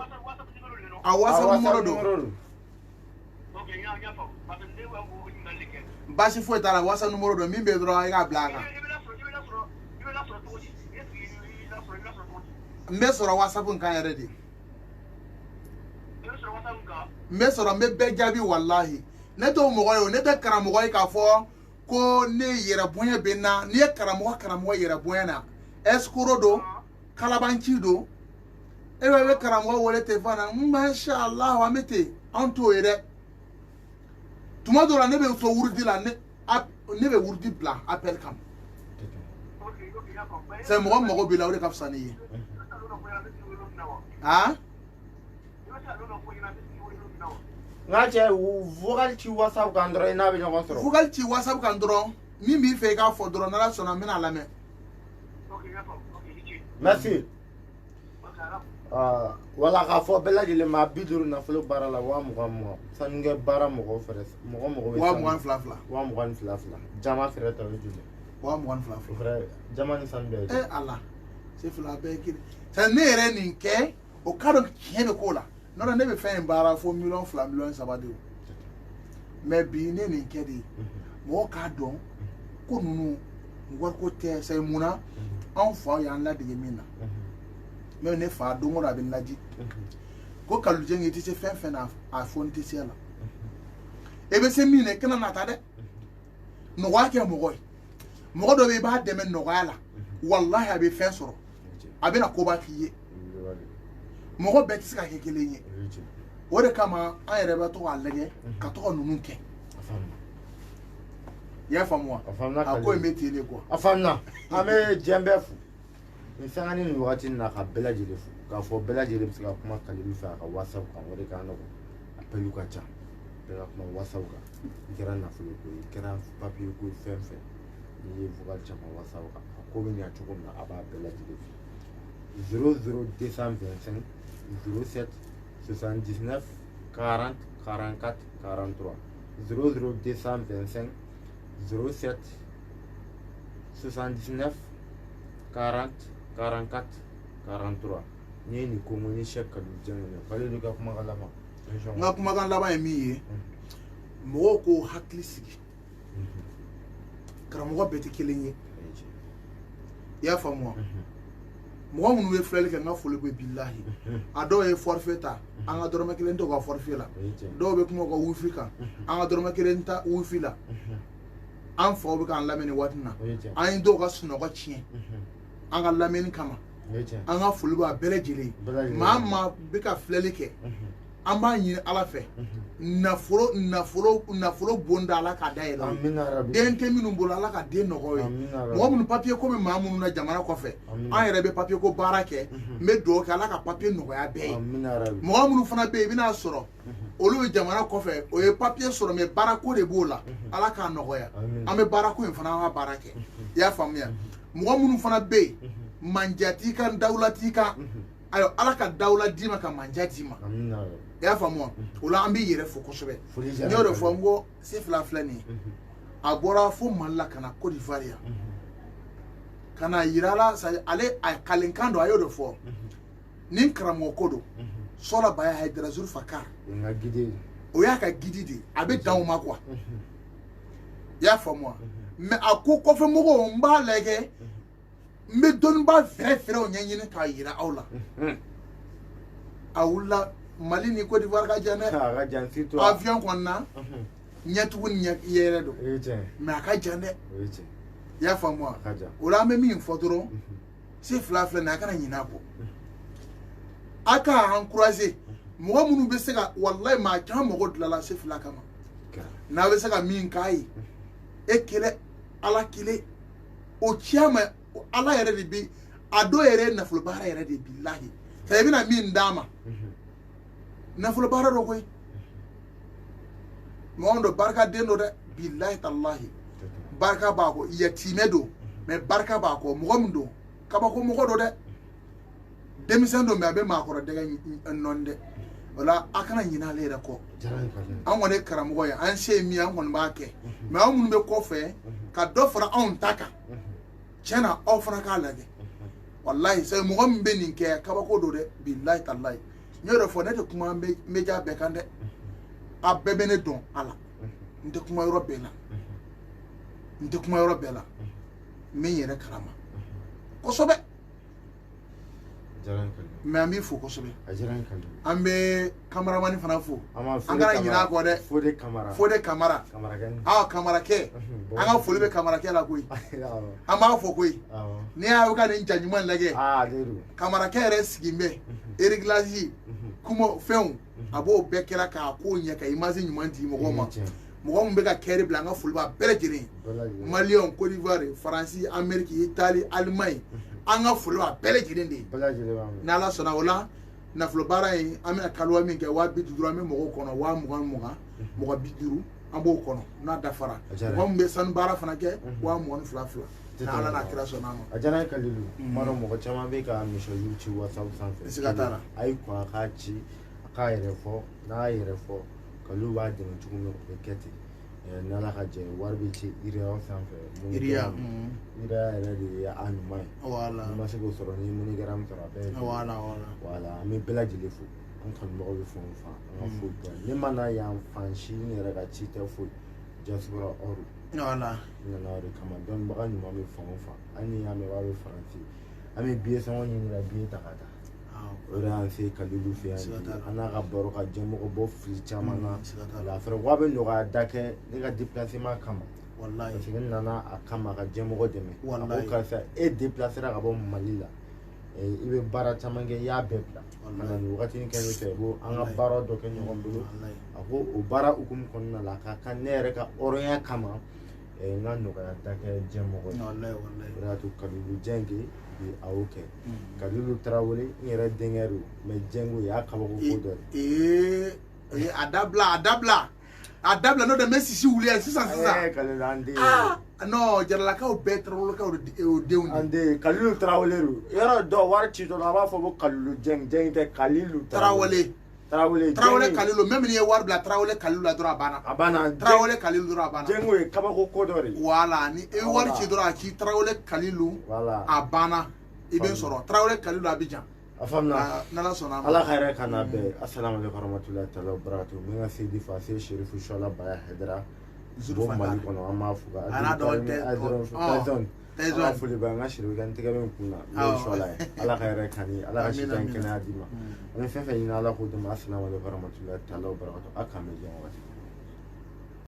a WhatsApp numéro don. Baasi foyi t'a la WhatsApp numéro don min bɛ yen dɔrɔn i k'a bila a kan. N bɛ sɔrɔ WhatsApp kan yɛrɛ de. N bɛ sɔrɔ n bɛ bɛɛ jaabi wallahi. Ne t'o mɔgɔ ye o ne tɛ karamɔgɔ ye k'a fɔ ko ne yɛrɛ bonya bɛ n na n'i ye karamɔgɔ yɛrɛ bonya na escroc don kalabanci don e bɛ karamɔgɔ wele téléphone na masha Allah an bɛ ten an t'o ye dɛ. Tuma dɔ la ne bɛ so wurudi la ne bɛ wurudi bila appel kan. C'est mɔgɔ mago b'i la o de ka fisa n'i ye. N'a cɛ vocal ci WhatsApp kan dɔrɔn i n'a bɛ ɲɔgɔn sɔrɔ. Vocal ci WhatsApp kan dɔrɔn min b'i fɛ i k'a fɔ dɔrɔn n'Ala sɔnna n bɛna lamɛn. Merci. Wala k'a fɔ bɛɛ lajɛlen ma 50 nafolo baara la 20,000 sanukɛ baara mɔgɔw fɛrɛ mɔgɔ bɛ 22,000 22,000 jama fɛrɛ tɔ bɛ joli 22,000 fɛrɛ jama ni sanu bɛɛ ye Ala c'est fila bɛɛ kelen c'est ne yɛrɛ nin kɛ o ka dɔn tiɲɛ bɛ k'o la n'o tɛ ne bɛ fɛn in baara fo 2,000,000 3,000,000 de mais bi ne nin kɛ de mɔgɔ k'a dɔn ko ninnu wariko tɛ c'est munna anw faw y'an ladege min na même ne fa don o don a bɛ n laji ko kalujɛ i tɛ se fɛn fɛn na a fɔ n tɛ se a la e bɛ se min na i kana na taa dɛ nɔgɔya kɛ mɔgɔ ye mɔgɔ dɔ bɛ yen i b'a dɛmɛ nɔgɔya la wallahi a bɛ fɛn sɔrɔ a bɛna koba k'i ye mɔgɔ bɛɛ tɛ se ka kɛ kelen ye o de kama an yɛrɛ bɛ to k'a lajɛ ka to ka ninnu kɛ i y'a faamu wa a ko in bɛ ten de quoi a faamuna an bɛ diɲɛ bɛɛ fo nin sanga ni nin wagati in na ka bɛɛ lajɛlen fo k'a fɔ bɛɛ lajɛlen bɛ se ka kuma Kalilu fɛ a ka WhatsApp kan o de ka nɔgɔn appel ka ca bɛɛ ka kuma WhatsApp kan i kɛra nafolo ko ye i kɛra papier ko ye fɛn fɛn n'i ye vocal caman WhatsApp kan a ko bɛ ɲɛ cogo min na a b'a bɛɛ lajɛlen fo 00225 07 79 40 44 43 00 225 07 79 40 44 43 ni ni ko ni Cheikh Kalilou Dieng kale du ka kuma kala ma nga kuma kan laban ye min ye mɔgɔw ko hakili sigi karamɔgɔ bɛɛ tɛ kelen ye i y'a faamu wa mɔgɔ minnu bɛ filɛli kɛ n ka foli bɛ bilahi a dɔw ye forfait ta an ka dɔrɔmɛ kelen to ka forfait la dɔw bɛ kuma ka wifi kan an ka dɔrɔmɛ kelen ta wifi la an faw bɛ k'an lamɛn nin waati na an ye dɔw ka sunɔgɔ tiɲɛ an ka lamɛnni kama an ka foli b'a bɛɛ lajɛlen maa maa bɛ ka filɛli kɛ an b'a ɲini ala fɛ nafolo bonda ala ka da yɛlɛ den tɛ minnu bolo ala ka den nɔgɔya ye mɔgɔ minnu papiye ko bɛ maa minnu na jamana kɔfɛ an yɛrɛ bɛ papiye ko baara kɛ n bɛ dugawu kɛ ala ka papiye nɔgɔya bɛɛ ye mɔgɔ minnu fana bɛ yen i bɛn'a sɔrɔ olu bɛ jamana kɔfɛ o ye papiye sɔrɔ mɛ baarako de b'o la ala k'a nɔgɔya an bɛ baarako in fana an ka baara kɛ i y'a faamuya mɔgɔ minnu fana bɛ yen manja t'i kan dawula t'i kan ayiwa ala ka dawula d'i ma ka manja d'i ma i y'a faamu wa o la an b'i yɛrɛ fo kosɛbɛ n y'o de fɔ n ko se fila filɛ nin ye a bɔra fo mali la ka na Côte d'Ivoire yan ka na yira la ale a kalenkan don a y'o de fɔ ni karamɔgɔ ko don Sola Baya Haidara Zulfakar o y'a ka gidi de a bɛ dan o ma quoi i y'a faamu wa mɛ a ko kɔfɛ mɔgɔw n b'a lajɛ n bɛ dɔnniba fɛrɛfɛrɛw ɲɛɲini k'a yira aw la a wulila Mali ni Côte d'Ivoire ka jan dɛ avion kɔni na ɲɛtugu ni yɛrɛ don mɛ a ka jan dɛ i y'a faamu wa o la an bɛ min fɔ dɔrɔn se fila filɛ nin a kana ɲinɛ a kɔ a ka encourager mɔgɔ minnu bɛ se ka walayi maa caman mago dilanna se fila kama n'a bɛ se ka min k'a ye e kelen ala kelen o tiɲɛ ma ala yɛrɛ de bi a dɔw yɛrɛ ye nafolo baara yɛrɛ de bilahi i bɛna min d'a ma nafolo baara dɔ koyi mɔgɔ dɔ barika den dɔ dɛ bilahi talahi barika b'a kɔ yatimɛ don mɛ barika b'a kɔ mɔgɔ min don kabako mɔgɔ don dɛ denmisɛn don mɛ a bɛ maakɔrɔ dɛgɛ nɔni dɛ o la a kana ɲinɛ ale yɛrɛ kɔ an kɔni ye karamɔgɔ ye an se ye min an kɔni b'a kɛ mɛ aw minnu bɛ kɔfɛ ka dɔ fara anw ta kan tiɲɛ na aw fana k'a lajɛ walahi sɛ mɔgɔ min bɛ nin kɛ kabako don dɛ bilahi talahi n y'o de fɔ ne tɛ kuma média bɛɛ kan dɛ a bɛɛ bɛ ne dɔn a la n tɛ kuma yɔrɔ bɛɛ la n tɛ kuma yɔrɔ bɛɛ la n bɛ n yɛrɛ kalama kosɛbɛ mɛ an b'i fo kosɛbɛ an bɛ kamaramani fana fo an kana ɲinɛ a kɔ dɛ Fode Kamara Kamarakɛ an ka foli bɛ Kamarakɛ la koyi an b'a fɔ koyi n'i y'a ka nin ja ɲuman lajɛ Kamarakɛ yɛrɛ sigilen bɛ réglage kuma fɛnw a b'o bɛɛ kɛra k'a ko ɲɛ ka image ɲuman di mɔgɔw ma mɔgɔ min bɛ ka kɛri bila an ka foli b'a bɛɛ lajɛlen Maliyɛnw Côte d'Ivoire Faransi Amérique Italie Allemagne an ka foli b'a bɛɛ lajɛlen de ye ni ala sɔnna o la nafolo baara in an bɛna kaliwa min kɛ 50 an bɛ mɔgɔw kɔnɔ 20 mɔgɔ 50 an b'o kɔnɔ n'a dafara mɔgɔ min bɛ sanu baara fana kɛ 22 ni ala n'a kira sɔnna a ma a diyara n ye Kalilu kuma dɔ mɔgɔ caman bɛ ka misaliw ci WhatsApp sanfɛ siga t'a la a y'i kɔn a k'a ci a k'a yɛrɛ fɔ n'a y'a yɛrɛ fɔ Kalilu b'a dɛmɛ cogo min o bɛ kɛ ten n'ala ka jɛ wari bɛ ci iriya sanfɛ iriya yɛrɛ de ye a ɲuman ye n'i ma se k'o sɔrɔ ni MoneyGram sɔrɔ a bɛɛ ye wala an bɛ bɛɛ lajɛlen fo an kanubagaw bɛ fɛn o fɛn an ka foyi tɛ ne mana yan fan si n yɛrɛ ka ci tɛ foyi diaspora hors n nana o de kama dɔnnibaga ɲuman bɛ fan o fan hali ni y'a mɛn k'a bɛ Faransi an bɛ billet sɔngɔ ɲini ka billet ta ka taa o de y'an se Kalilu fɛ yan an n'a ka baro ka jɛmɔgɔ bɔ fili caman na a fɛrɛ k'a bɛ nɔgɔya da kɛ ne ka déplacement kama parce que n nana a kama ka jɛmɔgɔ dɛmɛ a ko karisa e déplacera ka bɔ Mali la i bɛ baara caman kɛ i y'a bɛɛ bila ka na nin wagatinin kɛ ne fɛ i b'o an ka baara dɔ kɛ ɲɔgɔn bolo a ko o baara hukumu kɔnɔna la a ka kan ne yɛrɛ ka hɔrɔnya kama n ka nɔgɔya da kɛ jɛmɔgɔ ye o de y'a to Kalilu Dieng bi a y'o kɛ Kalilu Tarawele n yɛrɛ denkɛ don mɛ Dieng y'a kabako ko dɔ ye a dabila n'o tɛ n bɛ sisi wuli yan sisan Kalilu an den non jaralakaw bɛɛ Tarawelekaw o denw de an den Kalilu Tarawele don yɔrɔ dɔ wari ci dɔrɔn a b'a fɔ ko Kalilu Dieng tɛ Kalilu Tarawele Tarawele Kalilu même ni ye wari bila Tarawele Kalilu la dɔrɔn a banna Tarawele Kalilu dɔrɔn a banna Jengo ye kabako ko dɔ de voilà ni e wari ci dɔrɔn a ci Tarawele Kalilu a banna i bɛ sɔrɔ Tarawele Kalilu Abidjan a famna n'Ala sɔnna Ala khayra kana bɛɛ assalamu alaikum warahmatullahi ta'ala wabarakatuh min ka sedi fa se Sherifu Shola Baya Hedra Zuru Mali kɔnɔ an b'a fɔ ka ana dɔn Ala foli ba n ka Sherifu kan tɛgɛ bɛ n kun na n'o Shola ye Ala khayra kani Ala ka si tan kɛnɛya di ma an bɛ fɛn fɛn ɲini Ala k'o dɛmɛ assalamu alaikum warahmatullahi ta'ala wabarakatuh a kan bɛ diɲɛ waati